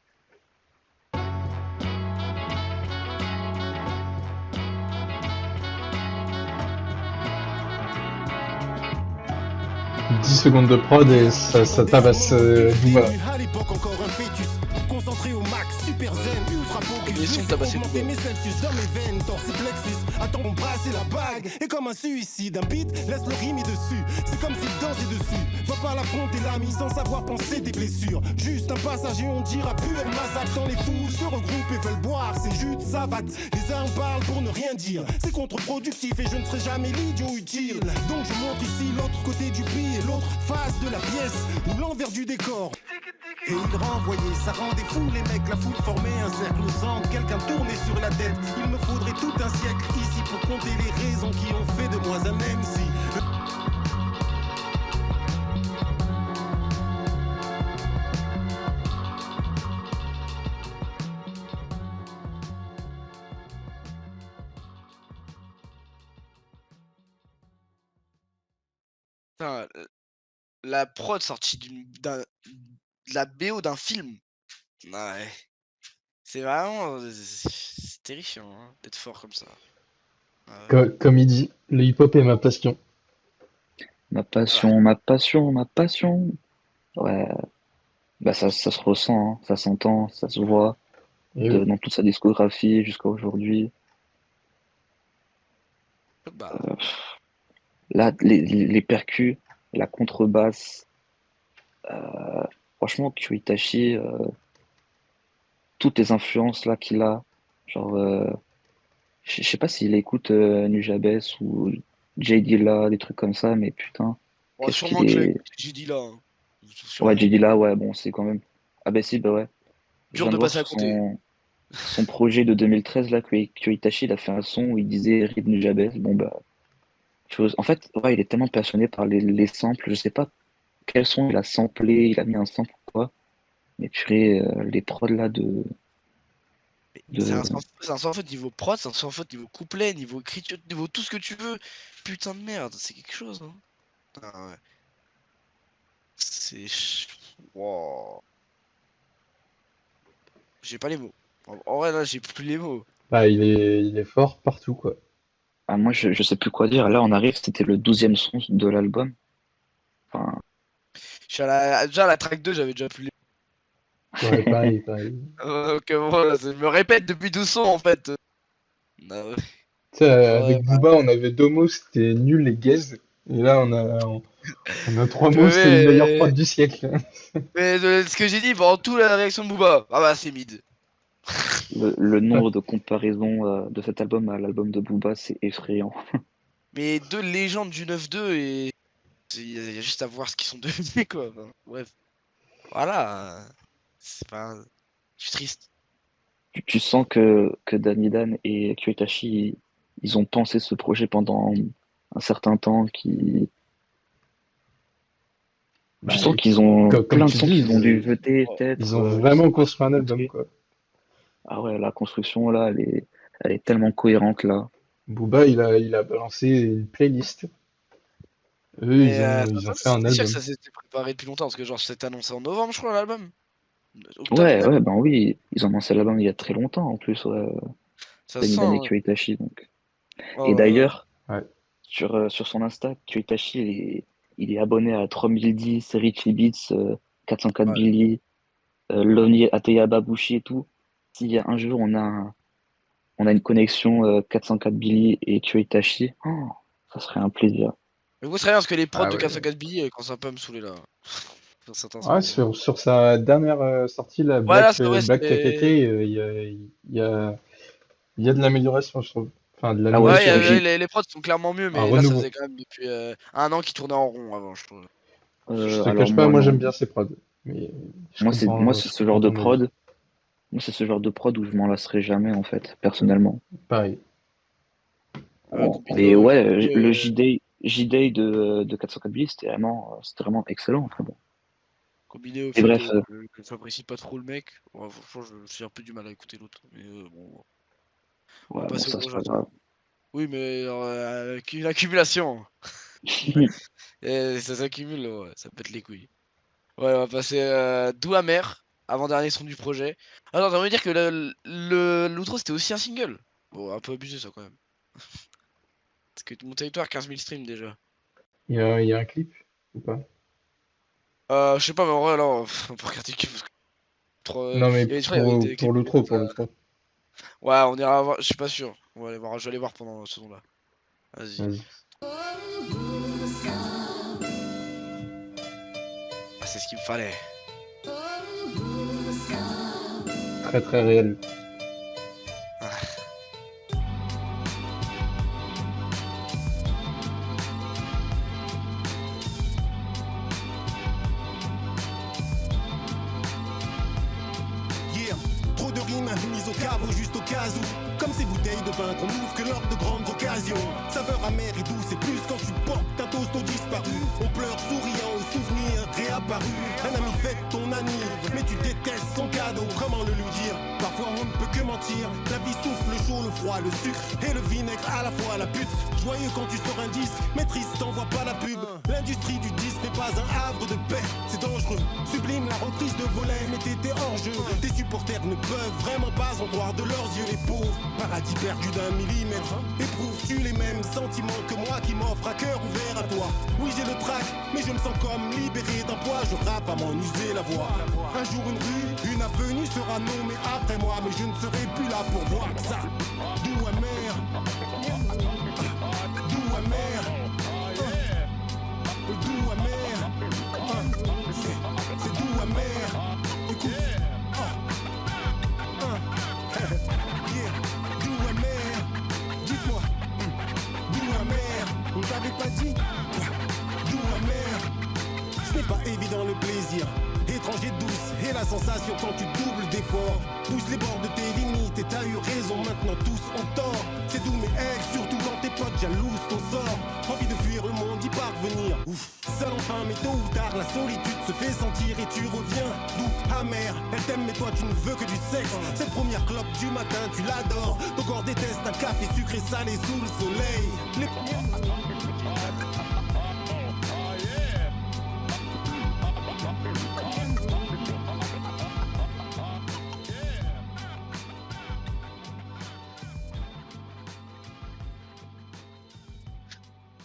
10 secondes de prod et ça tabasse Booba. À l'époque encore un fœtus, concentré au max, super zen, ultra focus. Les sons tabassés Augmenter Booba. mes Celsius dans mes veines, dorsiflexus. Attends, on brasse la bague, et comme un suicide, un beat laisse le rime dessus. C'est comme s'il dansait dessus. Va pas l'affronter l'ami sans savoir penser des blessures. Juste un passager, on dira pur massacre. Dans les fous se regroupent et veulent boire ces jus de savate. Les uns parlent pour ne rien dire. C'est contre-productif et je ne serai jamais l'idiot utile. Donc je montre ici l'autre côté du prix et l'autre face de la pièce ou l'envers du décor. Et il renvoyait, ça rendait fou les mecs, la foule formait un cercle au centre, quelqu'un tournait sur la tête. Il me faudrait tout un siècle ici pour compter les raisons qui ont fait de moi un MC. Putain, la prod sortie de la BO d'un film. Ouais. C'est vraiment. C'est terrifiant hein, d'être fort comme ça. Ouais. Comme il dit, le hip-hop est ma passion. Ma passion, ma passion, ma passion. Ouais, bah ça se ressent, hein, ça s'entend, ça se voit Et oui. dans toute sa discographie jusqu'à aujourd'hui. Bah, Là, les percus, la contrebasse, franchement, Kyoitachi, toutes les influences là qu'il a, genre, je sais pas s'il écoute Nujabes ou J Dilla, des trucs comme ça, mais putain, ouais, qu'est-ce sûrement qu'il que est. j'ai dit là. Hein. Ouais, Sûrement. J Dilla, ouais, bon, c'est quand même. Ah ben si, bah ouais. Je Dur viens de de voir passer à sur côté. son projet de 2013 là, Kyoitachi, il a fait un son où il disait Ride Nujabes. Bon bah, en fait, ouais, il est tellement passionné par les samples, je sais pas quel son il a samplé, il a mis un sample ou quoi, mais purée, les prods là C'est de... un sans faute niveau prod, c'est un sans faute niveau couplet, niveau écriture, niveau tout ce que tu veux. Putain de merde, c'est quelque chose. Hein. Ah ouais. C'est. Wow. J'ai pas les mots. En vrai, là, j'ai plus les mots. Bah, il est fort partout, quoi. Ah, moi, je sais plus quoi dire. Là, on arrive, c'était le 12e son de l'album. Enfin, Je suis déjà à la track 2, j'avais déjà plus les Ouais, pareil, pareil. mots. Donc voilà, je me répète depuis 12 sons en fait. Ah ouais. Tu sais, Ouais, avec Booba, on avait Domo, c'était nul les gays. Et là, on a trois mots, c'est le meilleur prod mais, du siècle. mais ce que j'ai dit pendant toute la réaction de Booba, ah bah c'est mid. le nombre de comparaisons de cet album à l'album de Booba, c'est effrayant. Mais deux légendes du 9-2 et il y a juste à voir ce qu'ils sont devenus quoi. Enfin, bref, voilà. C'est pas. Je suis triste. Tu sens que Danny Dan et Kyoitachi, ils ont pensé ce projet pendant un certain temps, Bah, tu sens qu'ils ont comme plein de tu sons dis, qu'ils ont dû jeter, Oh, ils peut-être, ont je sais vraiment pas. construit un album, quoi. Ah ouais, la construction là, elle est tellement cohérente là. Booba, il a balancé une playlist. Eux, mais ils ont fait un c'est sûr que album. ça s'était préparé depuis longtemps parce que genre c'était annoncé en novembre, je crois, l'album. Octobre Ouais, même. ouais, ben oui, ils ont lancé l'album il y a très longtemps en plus, ouais, Ça se Danny sent. Dan et Hein. Kyoitachi donc. Et Oh, d'ailleurs, Ouais. sur son Insta, Kyoitachi, il est abonné à 3010, Richie Beats, 404 ouais. Billy, Lonely Ateya Babushi et tout. S'il y a un jour on a une connexion 404 Billy et Kyoitachi, ça serait un plaisir. Mais moi, c'est rien parce que les prods Ah de ouais. 404 billets, quand ça peut me saouler là. sur certains Ah, sons. sur sa dernière sortie, la Ouais, là, Black, c'est vrai, Black KKK, c'était. il y a de l'amélioration, je trouve. Enfin, de Ah ouais, Ouais, sur J... l'amélioration, les prods sont clairement mieux, un mais là, ça renouveau. faisait quand même depuis 1 an qu'ils tournaient en rond avant, je trouve. Je te alors cache pas, moi moi non. j'aime bien ces prods. Mais Moi c'est je ce comprends genre de ton avis. prod. Moi c'est ce genre de prod où je m'en lasserai jamais en fait, personnellement. Pareil. Et Combiné, ouais, aujourd'hui, le J-Day de 404 Billy, c'était vraiment excellent. Enfin bon. combiné au Et fait bref, que j'apprécie pas trop le mec, ouais, franchement, j'ai un peu du mal à écouter l'autre. Mais bon, on va ouais, bon, passer au ça c'est prochain pas tour. grave. Oui, mais une accumulation. Et ça s'accumule, ouais, ça pète les couilles. Ouais, on va passer Doux Amer, avant-dernier son du projet. Attends, t'as envie de dire que l'outro c'était aussi un single? Bon, un peu abusé ça quand même. Parce que mon territoire, 15 000 streams déjà. Il y a un clip ou pas? Je sais pas, mais en vrai, alors, pour critiquer, parce que Non, mais il y avait, je crois, il y avait des clips, des pour datas. l'outro. Ouais, on ira voir, je suis pas sûr. On va aller voir, je vais aller voir pendant ce son-là. Vas-y. Vas-y. Ah, c'est ce qu'il me fallait. Très très réel. Yeah, trop de rimes mises au caveau juste au cas où. Comme ces bouteilles de vin qu'on ouvre que lors de grandes occasions. Saveur amère et douce et plus quand tu portes un toast au disparu. On pleure souriant au souvenir réapparu. Un ami fait ton ami, mais tu détestes son cadeau. Comment le lui dire? Parfois on ne peut que mentir. La vie souffle le chaud, le froid, le sucre et le vinaigre à la fois. La pute, joyeux quand tu sors un disque, mais triste t'envoies pas la pub. L'industrie du disque n'est pas un havre de paix, c'est dangereux. Sublime la reprise de volet, mais t'étais hors jeu. Tes supporters ne peuvent vraiment pas en croire de leurs yeux. Les pauvres, paradis perdu d'un millimètre. Éprouves-tu les mêmes sentiments que moi qui m'offre un cœur ouvert à toi? Oui, j'ai le trac, mais je me sens comme libéré d'un poids. Je rappe à m'en user la voix. Un jour une rue, une avenue sera nommée après moi, mais je ne serai plus là pour voir ça. Doux amer, doux amer, doux amer, c'est doux amer. Écoute, yeah, doux amer. Dites-moi, doux amer. On t'avait pas dit, doux amer. Ce n'est pas évident le plaisir. Étranger douce et la sensation quand tu doubles d'efforts. Pousse les bords de tes limites et t'as eu raison, maintenant tous ont tort. C'est doux mais ex, surtout quand tes potes jalousent ton sort. Envie de fuir le monde, y parvenir. Ouf. Seul enfin, mais tôt ou tard, la solitude se fait sentir et tu reviens. Doux, amer, elle t'aime mais toi tu ne veux que du sexe. Cette première clope du matin, tu l'adores. Ton corps déteste un café sucré salé sous le soleil.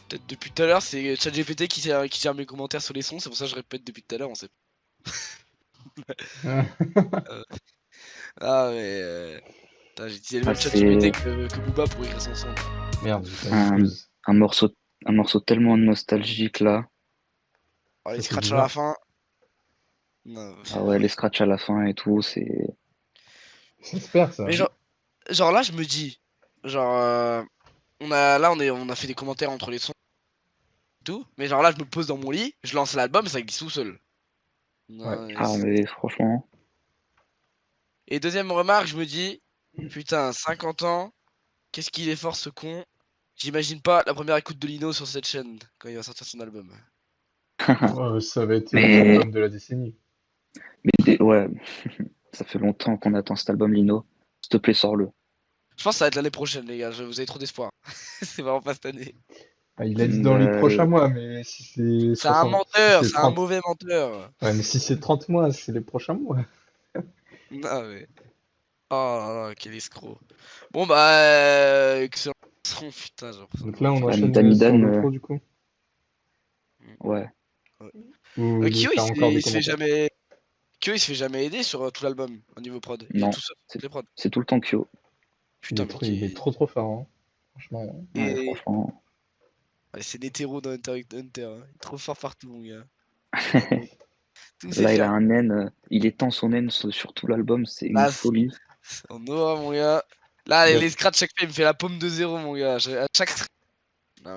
Peut-être depuis tout à l'heure, c'est ChatGPT qui gère mes commentaires sur les sons, c'est pour ça que je répète depuis tout à l'heure, on sait pas. Ah, mais. Putain, j'ai utilisé le ah, même ChatGPT c'est que Booba pour écrire son son. Merde, j'ai pas un, d'excuses. un morceau tellement nostalgique là. Alors, les Ça fait scratchs à la bizarre. fin. Non. Ah ouais, les scratchs à la fin et tout, c'est. J'espère ça. Mais genre là, je me dis. Genre. On a fait des commentaires entre les sons et tout. Mais genre là, je me pose dans mon lit, je lance l'album, ça glisse tout seul. Ouais. Non, Ah mais franchement. Et deuxième remarque, je me dis. Putain, 50 ans, qu'est-ce qu'il est fort ce con. J'imagine pas la première écoute de Lino sur cette chaîne quand il va sortir son album. Ouais, ça va être Mais, l'album de la décennie. ouais, ça fait longtemps qu'on attend cet album Lino. S'il te plaît, sors-le. Je pense que ça va être l'année prochaine, les gars. Vous avez trop d'espoir. C'est vraiment pas cette année. Ah, il a dit dans les prochains Euh, mois, mais si c'est C'est un 60, si menteur, c'est c'est un 30. mauvais menteur. Ouais, mais si c'est 30 mois, c'est les prochains mois. Non, mais. Oh là là, quel escroc. Bon, bah. Excellent son, putain, j'ai l'impression de Donc là, on faire chier. enchaîne sur Damidan, l'outro du coup. ouais. Ouais. Ou Kyo, t'as encore des il se fait commentaires? jamais. Kyo, il se fait jamais aider sur tout l'album au niveau prod. Il est Non, tout seul sur c'est toutes les prods. c'est tout le temps Kyo. Putain, mais Il est trop fort, hein. Franchement. Ouais, Et. franchement. Ouais, c'est l'hétéro dans Hunter x Hunter. Hein. Il est trop fort partout, mon gars. Tout c'est Là, il a faire. un N, il étend son N sur tout l'album, c'est une Là, folie. c'est en aura, mon gars. Là, Il y a, les scratchs, chaque fois, il me fait la pomme de zéro, mon gars. À chaque stream.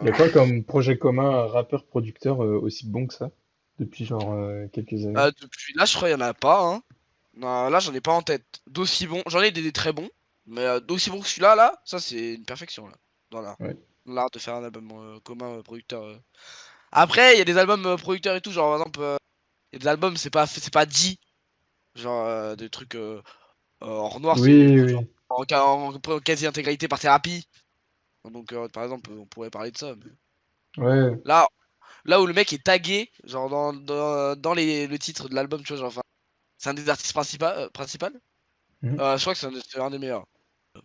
il y a quoi comme projet commun, un rappeur-producteur aussi bon que ça? Depuis genre quelques années. Depuis là, je crois qu'il y en a pas, hein. Non, là, j'en ai pas en tête. D'aussi bons. J'en ai des très bons. Mais d'aussi bons que celui-là, là, ça, c'est une perfection, là. Dans l'art. Ouais. Dans l'art de faire un album commun producteur. Après, il y a des albums producteurs et tout. Genre, par exemple, il y a des albums, c'est pas dit. Genre, des trucs en noir, c'est Oui, genre oui. en quasi-intégralité par thérapie. Donc, par exemple, on pourrait parler de ça. Mais... Ouais. Là, là où le mec est tagué, genre dans le titre de l'album, tu vois, genre, enfin, c'est un des artistes principaux. Mhm. Je crois que c'est un des meilleurs.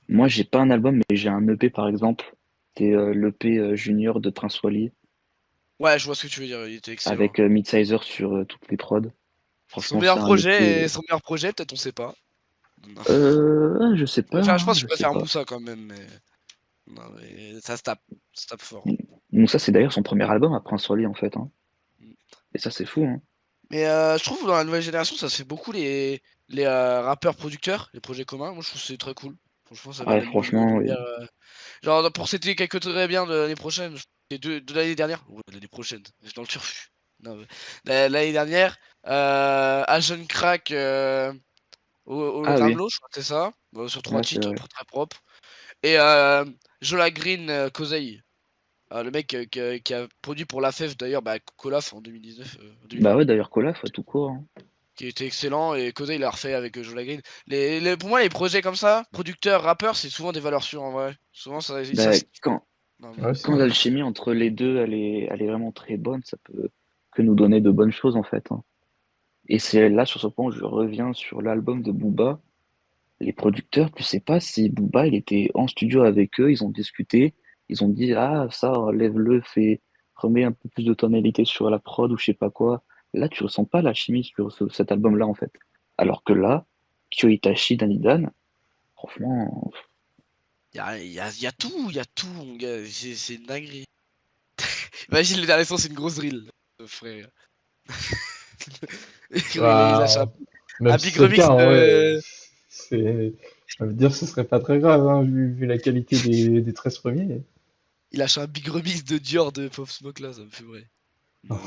Moi, j'ai pas un album, mais j'ai un EP par exemple. C'est l'EP Junior de Prince Wally Ouais, je vois ce que tu veux dire, il était excellent. avec Midsizer sur toutes les prods. Son Franchement, c'est meilleur un projet, EP. et son meilleur projet, peut-être on sait pas. Non. Je sais pas, Enfin, je pense hein, que je je sais préfère pas. Moussa quand même, mais. Non, mais ça se tape fort. Donc ça, c'est d'ailleurs son premier album à Prince Wally en fait, hein. Et ça, c'est fou, hein. Mais je trouve que dans la nouvelle génération, ça se fait beaucoup les rappeurs producteurs, les projets communs. Moi, je trouve que c'est très cool. Franchement, ça met Ouais, la franchement, oui. lumière. Genre, pour c'était quelque très bien de l'année prochaine, et de l'année dernière. Ouais, de l'année prochaine, j'ai dans le turfu. Non, mais l'année dernière, Agent Crack au Ah Vin de oui, l'eau, je crois que c'est ça. Sur 3 ouais, c'est titres, vrai. très propre. Et Jola Green Kozai. Le mec qui a produit pour La Fève d'ailleurs, bah, Colaf en 2019, 2020, Bah ouais, d'ailleurs, Colaf, ouais, tout court, hein. qui était excellent, et Kozai il l'a refait avec Jola Green. Pour moi, les projets comme ça, producteurs, rappeurs, c'est souvent des valeurs sûres en vrai. Souvent, ça Bah, se... Non, mais... Ouais, c'est quand vrai. l'alchimie entre les deux, elle est vraiment très bonne, ça peut que nous donner de bonnes choses en fait, hein. Et c'est là, sur ce point, où je reviens sur l'album de Booba. Les producteurs, tu sais pas si Booba, il était en studio avec eux, ils ont discuté, ils ont dit, ah, ça, lève-le, remets un peu plus de tonalité sur la prod ou je sais pas quoi. Là, tu ressens pas la chimie sur cet album-là, en fait. Alors que là, Kyo Itachi, Dan, franchement, Il y a tout, mon gars. C'est une dinguerie. Imagine le dernier son, c'est une grosse drill, frère. Il lâche Bah, un même si big c'est le cas, remix en vrai, de. c'est, je veux dire, ce serait pas très grave, hein, vu la qualité des 13 premiers. Il lâche un big remix de Dior de Pop Smoke là, ça me fait vrai. Non.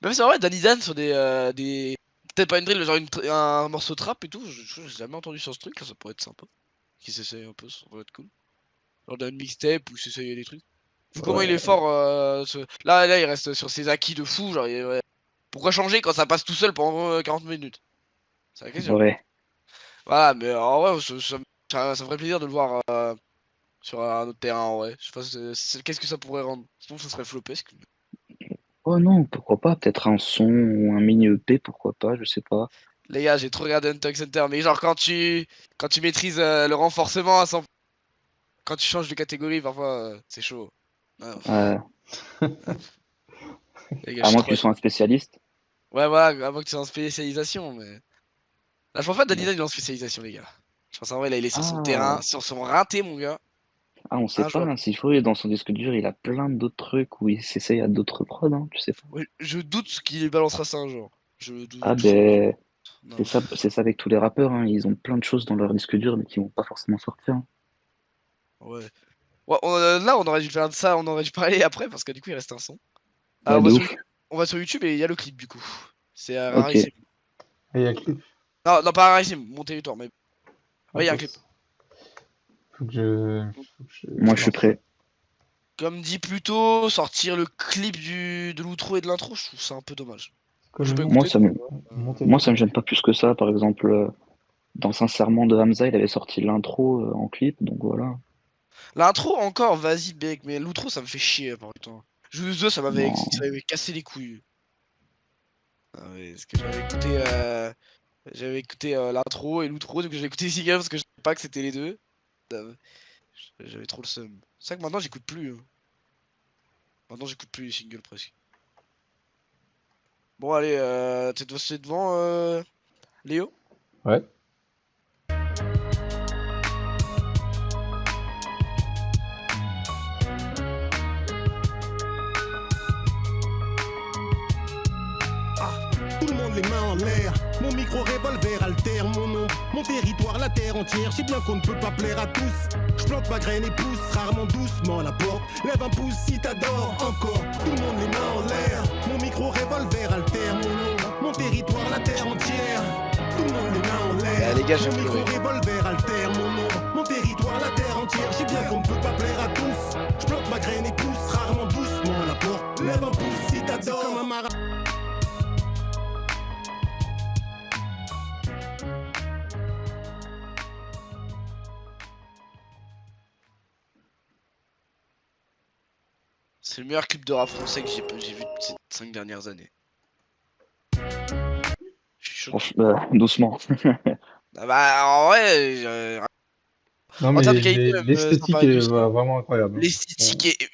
Même c'est vrai, Danny Dan sur des. Peut-être pas une drill, genre un morceau trap et tout, j'ai jamais entendu sur ce truc, là, ça pourrait être sympa. Qui s'essaye un peu, ça pourrait être cool. Genre d'un mixtape ou s'essayer des trucs. Vu comment il est Ouais, fort, là, il reste sur ses acquis de fou, genre, ouais. Pourquoi changer quand ça passe tout seul pendant 40 minutes? C'est la question. ouais. Voilà, mais en vrai, ça me ferait plaisir de le voir sur un autre terrain, en vrai. Je sais pas, qu'est-ce que ça pourrait rendre? Sinon, ça serait flopesque. Oh non, pourquoi pas, peut-être un son ou un mini EP, pourquoi pas, je sais pas. Les gars, j'ai trop regardé Hunter x Hunter, mais genre quand tu maîtrises le renforcement à 100, quand tu changes de catégorie, parfois c'est chaud. Ouais, Euh, les gars, je à suis moins que trop tu sois un spécialiste. Ouais, voilà, avant que tu sois en spécialisation, mais. Là, je pense pas que Bon. Danilo il est en spécialisation, les gars. Je pense en vrai, là, il est sur son terrain, Ah, sur son rinté, mon gars. on sait pas, Injouable. hein, s'il faut, dans son disque dur, il a plein d'autres trucs où il s'essaye à d'autres prods, hein, tu sais pas. Ouais, je doute qu'il balancera ça un jour. Je Ah doute fort. ben, Non. c'est ça avec tous les rappeurs, hein. Ils ont plein de choses dans leur disque dur, mais qui vont pas forcément sortir, hein. Ouais. Ouais, là, on aurait dû faire de ça, on aurait dû parler après, parce que du coup, il reste un son. Ah, Ouais, de ouf. On va sur YouTube et il y a le clip, du coup. C'est Ok, rarissime. et il y a clip. Non, non, pas rarissime, mon territoire, mais. Ouais, il y a un Ok. clip. Faut que moi je je suis lance ça. prêt. Comme dit plus tôt, sortir le clip de l'outro et de l'intro, je trouve ça un peu dommage. C'est quoi Je le peux nom? Moi écouter, ça donc. me, Montez le moi ça son. me gêne pas plus que ça. Par exemple, dans Sincèrement de Hamza, il avait sorti l'intro en clip, donc voilà. L'intro encore, vas-y, bec, mais l'outro ça me fait chier par le temps. Joueuse 2, Non. ça m'avait cassé les couilles. Ah ouais, parce que j'avais écouté l'intro et l'outro, donc j'ai écouté les singles parce que je savais pas que c'était les deux. Euh, J'avais trop le seum. C'est ça que maintenant j'écoute plus, hein. Maintenant j'écoute plus les singles presque. Bon allez, t'es devant Léo? Ouais. Tout le monde les micro revolver altère mon nom, mon territoire, la terre entière. J'ai bien qu'on ne peut pas plaire à tous. Je plante ma graine et pousse rarement doucement la porte. Lève un pouce si t'adores encore. Tout le monde les mains en l'air. Mon micro revolver altère mon nom, mon territoire, la terre entière. Tout le monde les mains en l'air. Les gars, je Mon vais micro pleurer. revolver altère mon nom, mon territoire, la terre entière. J'ai bien qu'on ne peut pas plaire à tous. Je plante ma graine et pousse rarement doucement la porte. Lève un pouce si t'adores. Comme un marin. C'est le meilleur clip de rap français que j'ai vu ces 5 dernières années. Je suis chaud. Franchement, doucement. Ah bah, en vrai, Non, en mais termes de qualité, même, l'esthétique sympa et est tout ça. vraiment incroyable. L'esthétique est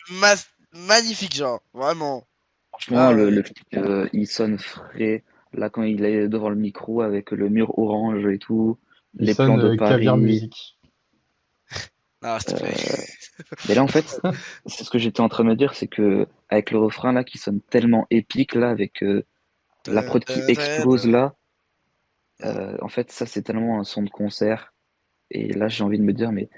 magnifique, genre, vraiment. Franchement, Ah, le clip, il sonne frais. Là, quand il est devant le micro avec le mur orange et tout, Il les plans sonne de caviar Paris. musique. ah, s'il te plaît. Mais là, en fait, c'est ce que j'étais en train de me dire, c'est que avec le refrain là qui sonne tellement épique là, avec la prod qui explose là, en fait, ça c'est tellement un son de concert. Et là, j'ai envie de me dire, mais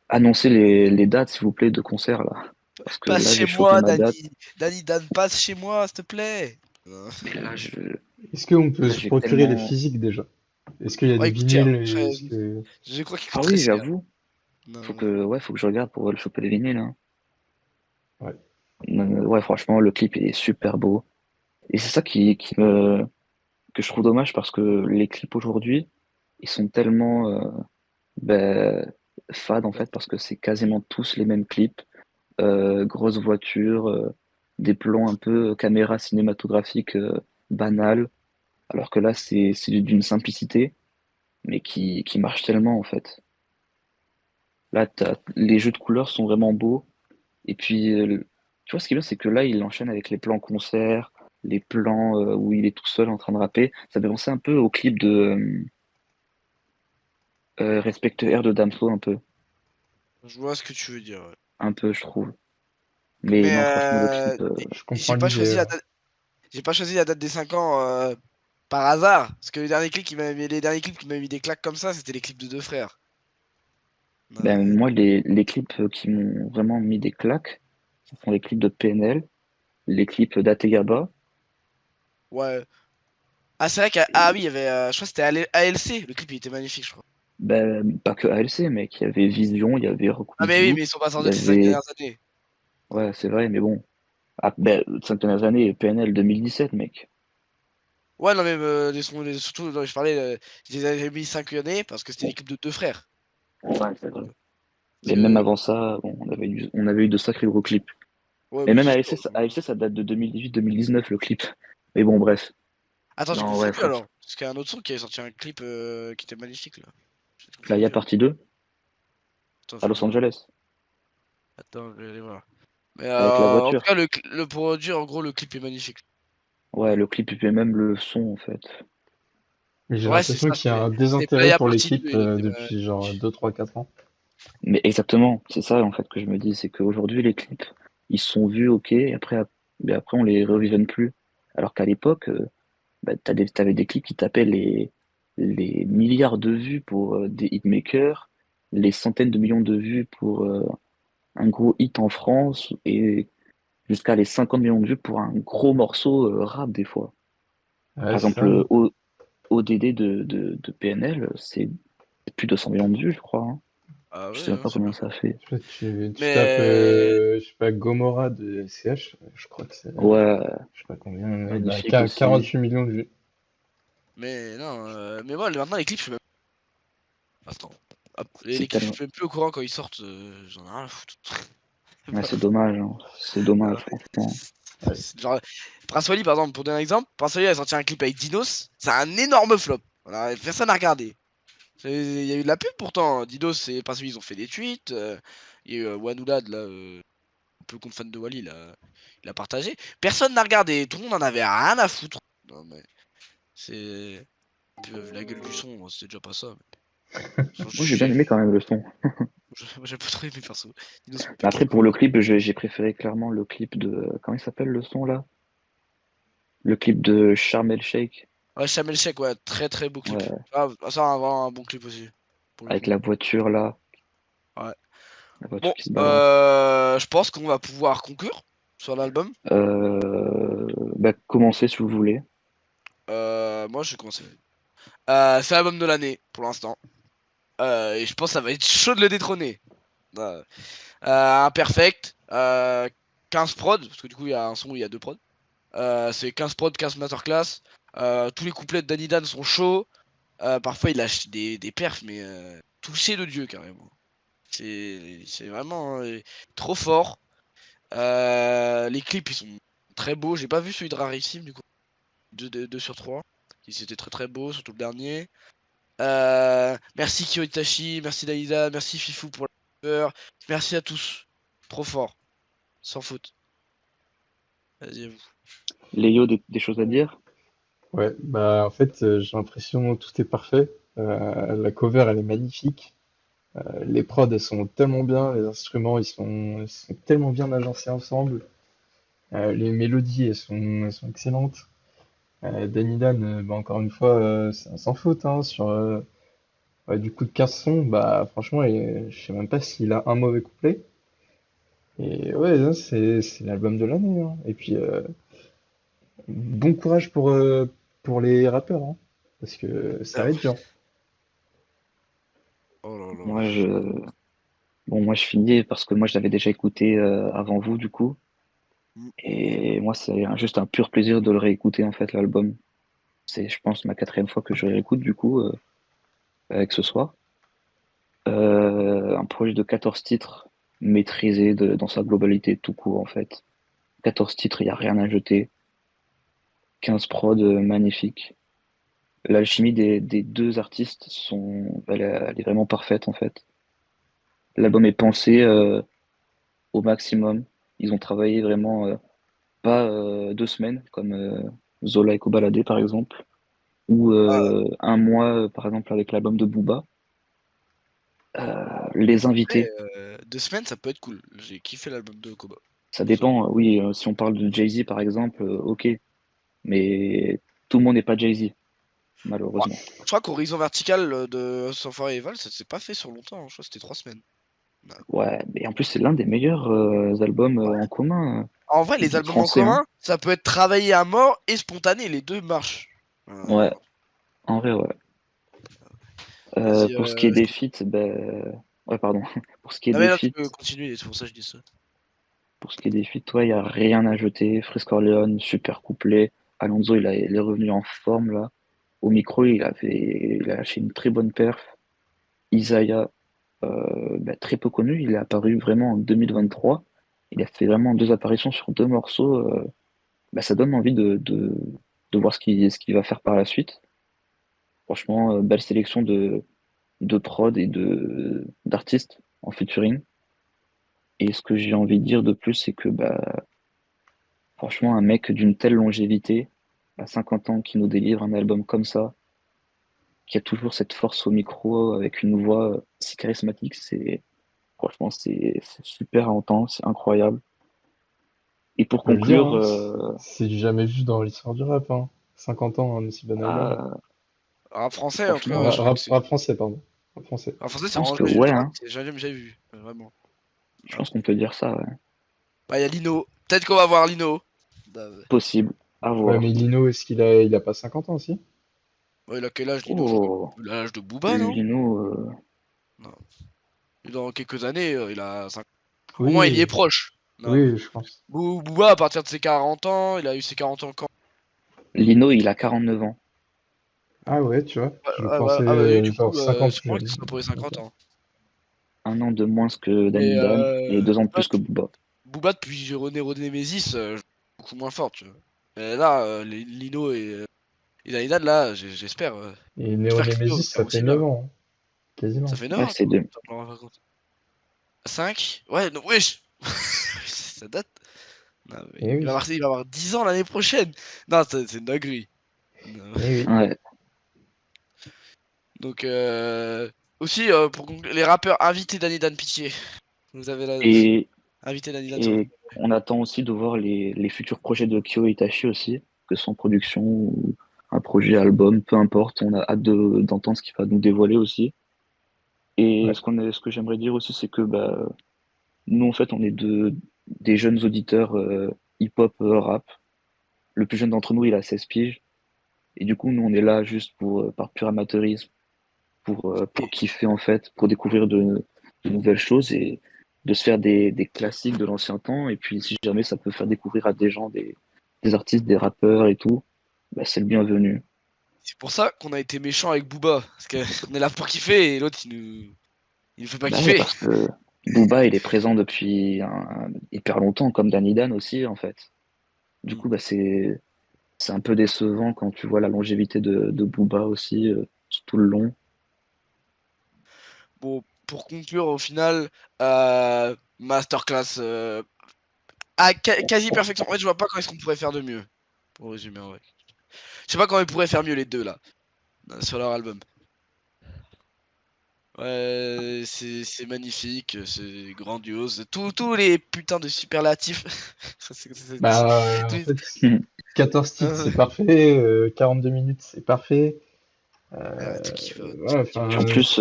annoncez les dates, s'il vous plaît, de concert là. Parce que Passe là, chez j'ai chopé moi, ma date. Dan, passe chez moi, s'il te plaît. Mais là, Est-ce qu'on peut là, se j'ai procurer les tellement. physiques déjà? Est-ce qu'il y a Ouais, des il coûte cher. vinyles? Est-ce que... Je crois qu'il Ah coûte très oui, cher. j'avoue. Non. Faut que je regarde pour le choper les vinyles, hein. Ouais. Ouais, franchement, le clip est super beau. Et c'est ça que je trouve dommage parce que les clips aujourd'hui, ils sont tellement ben, fades en fait parce que c'est quasiment tous les mêmes clips. Grosses voitures, des plans un peu caméra cinématographique banale. Alors que là, c'est d'une simplicité, mais qui marche tellement en fait. Là, les jeux de couleurs sont vraiment beaux. Et puis, tu vois, ce qui est bien, c'est que là, il enchaîne avec les plans concert, les plans où il est tout seul en train de rapper. Ça fait penser un peu au clip de Respect Air de Damso, un peu. Je vois ce que tu veux dire. Ouais. Un peu, je trouve. Mais Mais non, franchement, le clip, Je comprends j'ai pas choisi l'idée. la date. J'ai pas choisi la date des 5 ans par hasard. Parce que les derniers clips qui m'avaient mis des claques comme ça, c'était les clips de deux frères. ben, moi, les clips qui m'ont vraiment mis des claques, ce sont les clips de PNL, les clips d'Ategaba. Ouais. Ah, c'est vrai ah oui, il y avait. Je crois que c'était ALC. Le clip il était magnifique, je crois. Ben, pas que ALC, mec. Il y avait Vision, il y avait Ah, mais oui, Rockwizu, mais ils sont pas il sortis y de ces 5 avait. dernières années. Ouais, c'est vrai, mais bon. Ah, ben, 5 dernières années, PNL 2017, mec. Ouais, non, mais surtout, non, je parlais. Je les avais mis 5 années parce que c'était les clips de deux frères. Ouais, c'est vrai. Parce Mais même que. avant ça, bon, on avait eu de sacrés gros clips. Ouais, Mais mais même juste. ALC, ça date de 2018-2019, le clip. Mais bon, bref. Attends, j'ai Non, ouais, confondu franchement. alors. Parce qu'il y a un autre son qui avait sorti un clip qui était magnifique là. J'ai Là, il y a confondu. partie 2 Attends, à je vais Los voir. Angeles, Attends, je vais aller voir. Mais avec la en tout voiture. cas, pour dire, en gros, le clip est magnifique. Ouais, le clip, et puis même le son, en fait. Mais j'ai Ouais, c'est l'impression ça, qu'il y a un c'était désintérêt Playa pour les partie 2. clips depuis genre 2, 3, 4 ans. Mais exactement, c'est ça, en fait, que je me dis. C'est qu'aujourd'hui, les clips, ils sont vus, ok, et après on les revisionne plus. Alors qu'à l'époque, bah, t'avais des clips qui tapaient les milliards de vues pour des hitmakers, les centaines de millions de vues pour un gros hit en France, et jusqu'à les 50 millions de vues pour un gros morceau rap des fois. Ouais, Par c'est exemple, ça. ODD de PNL, c'est plus de 100 millions de vues, je crois, hein. Ah Je sais ouais, même hein, pas c'est combien bien. ça fait. Tu, vois, tu tapes, Mais. je sais pas, Gomorrah de SCH, je crois que c'est, Ouais, je sais pas combien, bah, magnifique aussi. 48 millions de vues. Mais non, mais moi maintenant les clips, je suis même. Attends. Hop, les C'est clips, je tellement. suis même plus au courant quand ils sortent, j'en ai rien à foutre. Ouais, c'est Bref. dommage, hein. C'est Non, dommage, mais franchement. Ouais. genre, Prince Wally, par exemple, pour donner un exemple, Prince Wally a sorti un clip avec Dinos, c'est un énorme flop. Voilà, personne n'a regardé. Il y a eu de la pub pourtant. Dinos et Prince Wally, ils ont fait des tweets. Il y a eu Wanoulad, là, un peu contre fan de Wally, là, il a partagé. Personne n'a regardé, tout le monde en avait rien à foutre. Non, mais c'est. Puis, vu la gueule du son, c'était déjà pas ça. Moi, j'ai bien aimé quand même le son. Moi j'ai pas trop aimé perso. Dinos me Mais pète les après, pour couilles. le clip, j'ai préféré clairement le clip de. Comment il s'appelle le son là? Le clip de Sharm el Sheikh. Ouais, Sharm el-Sheikh, ouais, très beau clip. Ouais, Ah, ça, vraiment un bon clip aussi. Pour le avec coup. la voiture là, Ouais. la voiture Bon, qui se balance. je pense qu'on va pouvoir conclure sur l'album. Bah, commencez si vous voulez. Moi, je vais commencer. C'est l'album de l'année pour l'instant. Et je pense que ça va être chaud de le détrôner. Euh, Imperfect. 15 prod, parce que du coup, il y a un son où il y a 2 prod. C'est 15 prod, 15 masterclass. Tous les couplets de Danny Dan sont chauds. Parfois, il lâche des perfs, mais touché de Dieu carrément. C'est vraiment trop fort. Les clips, ils sont très beaux. J'ai pas vu celui de Rarissime, du coup. 2 sur 3. C'était très beau, surtout le dernier. Merci Kyo Itachi, merci Daïda, merci Fifou pour la cover. Merci à tous. Trop fort. Sans faute. Vas-y, à vous. Léo, des choses à dire? Ouais, bah en fait, j'ai l'impression que tout est parfait. La cover, elle est magnifique. Les prods, elles sont tellement bien. Les instruments, ils sont tellement bien agencés ensemble. Les mélodies, elles sont excellentes. Danny Dan, bah, encore une fois, c'est un sans faute hein, sur ouais, du coup de 15 sons. Bah franchement, je sais même pas s'il a un mauvais couplet. Et ouais, non, c'est l'album de l'année. Hein. Et puis bon courage pour les rappeurs, hein, parce que ça Ah, va être dur. oh là là. Moi, moi, je finis parce que moi, je l'avais déjà écouté avant vous, du coup. Mm. Et moi, c'est juste un pur plaisir de le réécouter, en fait, l'album. C'est, je pense, ma quatrième fois que je le réécoute, du coup, avec ce soir. Un projet de 14 titres maîtrisé dans sa globalité tout court, en fait. 14 titres, il n'y a rien à jeter. 15 prods magnifiques. L'alchimie des deux artistes elle est vraiment parfaite, en fait. L'album est pensé au maximum. Ils ont travaillé vraiment pas 2 semaines, comme Zola et Kobalade, par exemple, ou Ah, un mois, par exemple, avec l'album de Booba. Les après, invités, 2 semaines, ça peut être cool. J'ai kiffé l'album de Koba. ça Perso. dépend. Oui, si on parle de Jay-Z, par exemple, ok. Mais tout le monde n'est pas Jay-Z, Ouais. malheureusement. Je crois qu'Horizon Vertical de Sunfire Evil, ça s'est pas fait sur longtemps. Je crois que c'était 3 semaines. Ouais. Ouais, mais en plus, c'est l'un des meilleurs albums en commun En vrai, les albums en français, hein. commun, ça peut être travaillé à mort et spontané. Les deux marchent. Ouais, en vrai, ouais. Vas-y. Pour ce qui est des feats, ben... Ouais, pardon. Pour ce qui est Ah mais des là, tu feats, peux continuer. C'est pour ça que je dis ça. Pour ce qui est des feats, ouais, il n'y a rien à jeter. Frisk Orleans, super couplet. Alonso, il est revenu en forme, là. Au micro, il a lâché une très bonne perf. Isaiah, bah, très peu connu, il est apparu vraiment en 2023. Il a fait vraiment 2 apparitions sur 2 morceaux. Bah, ça donne envie de voir ce qu'il va faire par la suite. Franchement, belle sélection de prod et d'artistes en featuring. Et ce que j'ai envie de dire de plus, c'est que bah, franchement, un mec d'une telle longévité, à 50 ans, qui nous délivre un album comme ça, qui a toujours cette force au micro, avec une voix si charismatique, franchement, c'est super à entendre, c'est incroyable. Et pour Faut le dire, conclure, hein, c'est du jamais vu dans l'histoire du rap. Hein. 50 ans, un aussi bon album. bah, Rap français, en tout cas, franchement, je crois que c'est. Rap français, pardon. Rap français. Rap français, je c'est pense vraiment que jamais vu. ouais, Je crois que hein, c'est jamais vu. Vraiment. je Ah. pense qu'on peut dire ça, ouais. Bah, il y a Lino. Peut-être qu'on va voir Lino. Bah, ouais. Possible, à Ouais, mais voir. Lino, il a pas 50 ans aussi? Ouais, il a quel âge, Lino? Je crois Oh, qu'il a l'âge de Booba, non? Lino, Non. Dans quelques années, il a 5. Au moins, il y est Oui, proche. Non. oui, je pense. Booba, à partir de ses 40 ans, il a eu ses 40 ans quand? Lino, il a 49 ans. Ah ouais, tu vois, je le Ah, bah, pensais ah bah oui, du coup, genre 50 je plus pense que jeune. ce sera pour les 50 Ok. ans. 1 an de moins que Et Danny Dan et 2 ans de Booba, plus que Booba. Booba, depuis René Mésis, beaucoup moins fort, tu vois. Mais là, Lino et Daïdan, là, j'espère. Et J'espère que Lino va Néo-Némésis, ça faire fait aussi 9 bien. ans, hein, Ça quasiment. fait 9 Ouais, ans, c'est attends, deux. je me rends pas compte. 5? Ouais, non, wesh! Ça date. Non, mais Eh oui, il va avoir 10 ans l'année prochaine. Non, c'est une dinguerie. Non. eh oui. Ouais. Donc, aussi, pour les rappeurs, invités Danny Dan Pitié. Vous avez là. Et, Invité Danny Dan sur le. et on attend aussi de voir les futurs projets de Kyo Itachi aussi, que ce soit en production ou un un projet album, peu importe, on a hâte d'entendre ce qu'il va nous dévoiler aussi. Et Ouais. ce que j'aimerais dire aussi, c'est que bah, nous, en fait, on est des jeunes auditeurs hip-hop, rap. Le plus jeune d'entre nous, il a 16 piges. Et du coup, nous, on est là juste par pur amateurisme, pour Et kiffer, en fait, pour découvrir de nouvelles choses et de se faire des classiques de l'ancien temps. Et puis, si jamais ça peut faire découvrir à des gens, des artistes, des rappeurs et tout, bah, c'est le bienvenu. c'est pour ça qu'on a été méchant avec Booba. Parce qu'on est là pour kiffer et l'autre il nous fait pas Bah ouais, kiffer. parce que Booba, il est présent depuis hyper longtemps, comme Danny Dan aussi, en fait. Du Mm. coup, bah, c'est un peu décevant quand tu vois la longévité de Booba aussi, sur tout le long. Bon, pour conclure, au final, masterclass quasi perfection. En fait, je vois pas comment est-ce qu'on pourrait faire de mieux. Pour résumer, en vrai. Je sais pas comment ils pourraient faire mieux les deux là, sur leur album. Ouais, c'est magnifique, c'est grandiose. Tous les putains de superlatifs. Bah, tous en les- fait, 14 titres, c'est parfait. 42 minutes, c'est parfait. tout qui va, Ouais, Puis en enfin, plus,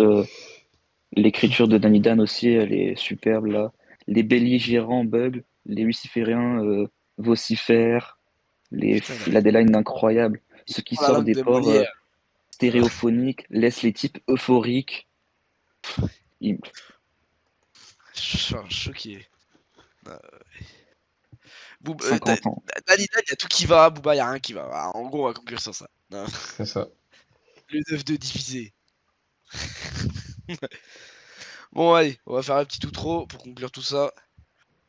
l'écriture de Danny Dan aussi, elle est superbe là. Les belligérants bug, les lucifériens vocifèrent, putain, il a des lines incroyables. Ce qui prend la sort langue des de pores Molière. stéréophoniques laisse les types euphoriques. Il- Je suis choqué. Euh, 50 ans. Dalida, il y a tout qui va, Booba, il y a rien qui va. Ah, en gros, on va conclure sur ça. Non. c'est ça. Le 9-2 divisé. Bon, allez, on va faire un petit outro pour conclure tout ça.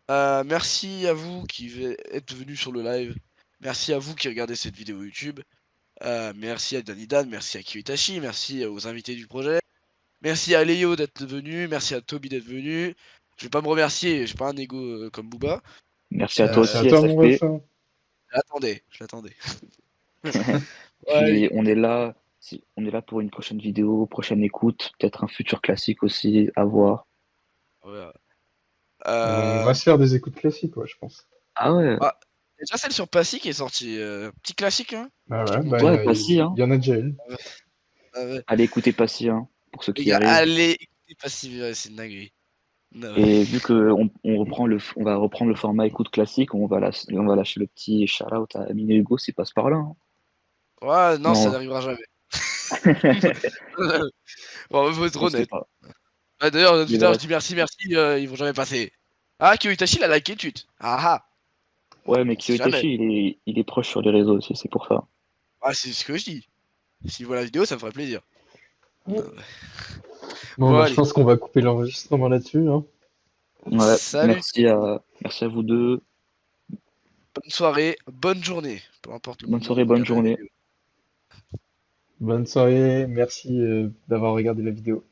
Merci à vous qui êtes venus sur le live. Merci à vous qui regardez cette vidéo YouTube. Merci à Danidan, merci à Kyoitachi, merci aux invités du projet. Merci à Léo d'être venu, merci à Toby d'être venu. Je vais pas me remercier, j'ai pas un ego comme Booba. Merci à toi Merci à Euh, aussi, toi, mon SFP. refrain. je l'attendais. Ouais, Puis on est là pour une prochaine vidéo, prochaine écoute, peut-être un futur classique aussi à voir. voilà. On Euh, va se faire des écoutes classiques, ouais, je pense. Ah ouais, ah, il y a déjà celle sur Passy qui est sortie. Petit classique, hein. Ah Qui ouais, remonte bah, au. ouais, pas si, hein. y en a déjà une. Ah ouais. Allez écouter Passy, hein, pour ceux Les qui y gars, arrivent. allez, écoutez Passy, ouais, c'est une dinguerie. Ah ouais. Et vu que on va reprendre le format écoute classique, on va lâcher le petit shout-out à Amine Hugo s'il passe par là, hein. Ouais, non, ça Non, n'arrivera jamais. Bon, faut être on sait honnête. pas. D'ailleurs, Mais Twitter, je bref. dis merci, ils vont jamais passer. Ah, Kyoitachi l'a liké tweet. Ah ah, Ouais, mais on sait jamais. Kyoitachi, il est proche sur les réseaux aussi, c'est pour ça. Ah, c'est ce que je dis. S'il voit la vidéo, ça me ferait plaisir. Ah ouais. Bon, Bon, bah, je allez. pense qu'on va couper l'enregistrement là-dessus, hein. Ouais, Salut, merci à vous deux. bonne soirée, bonne journée. Peu importe le Bonne moment où soirée, vous bonne regardez la journée. vidéo. Bonne soirée, merci d'avoir regardé la vidéo.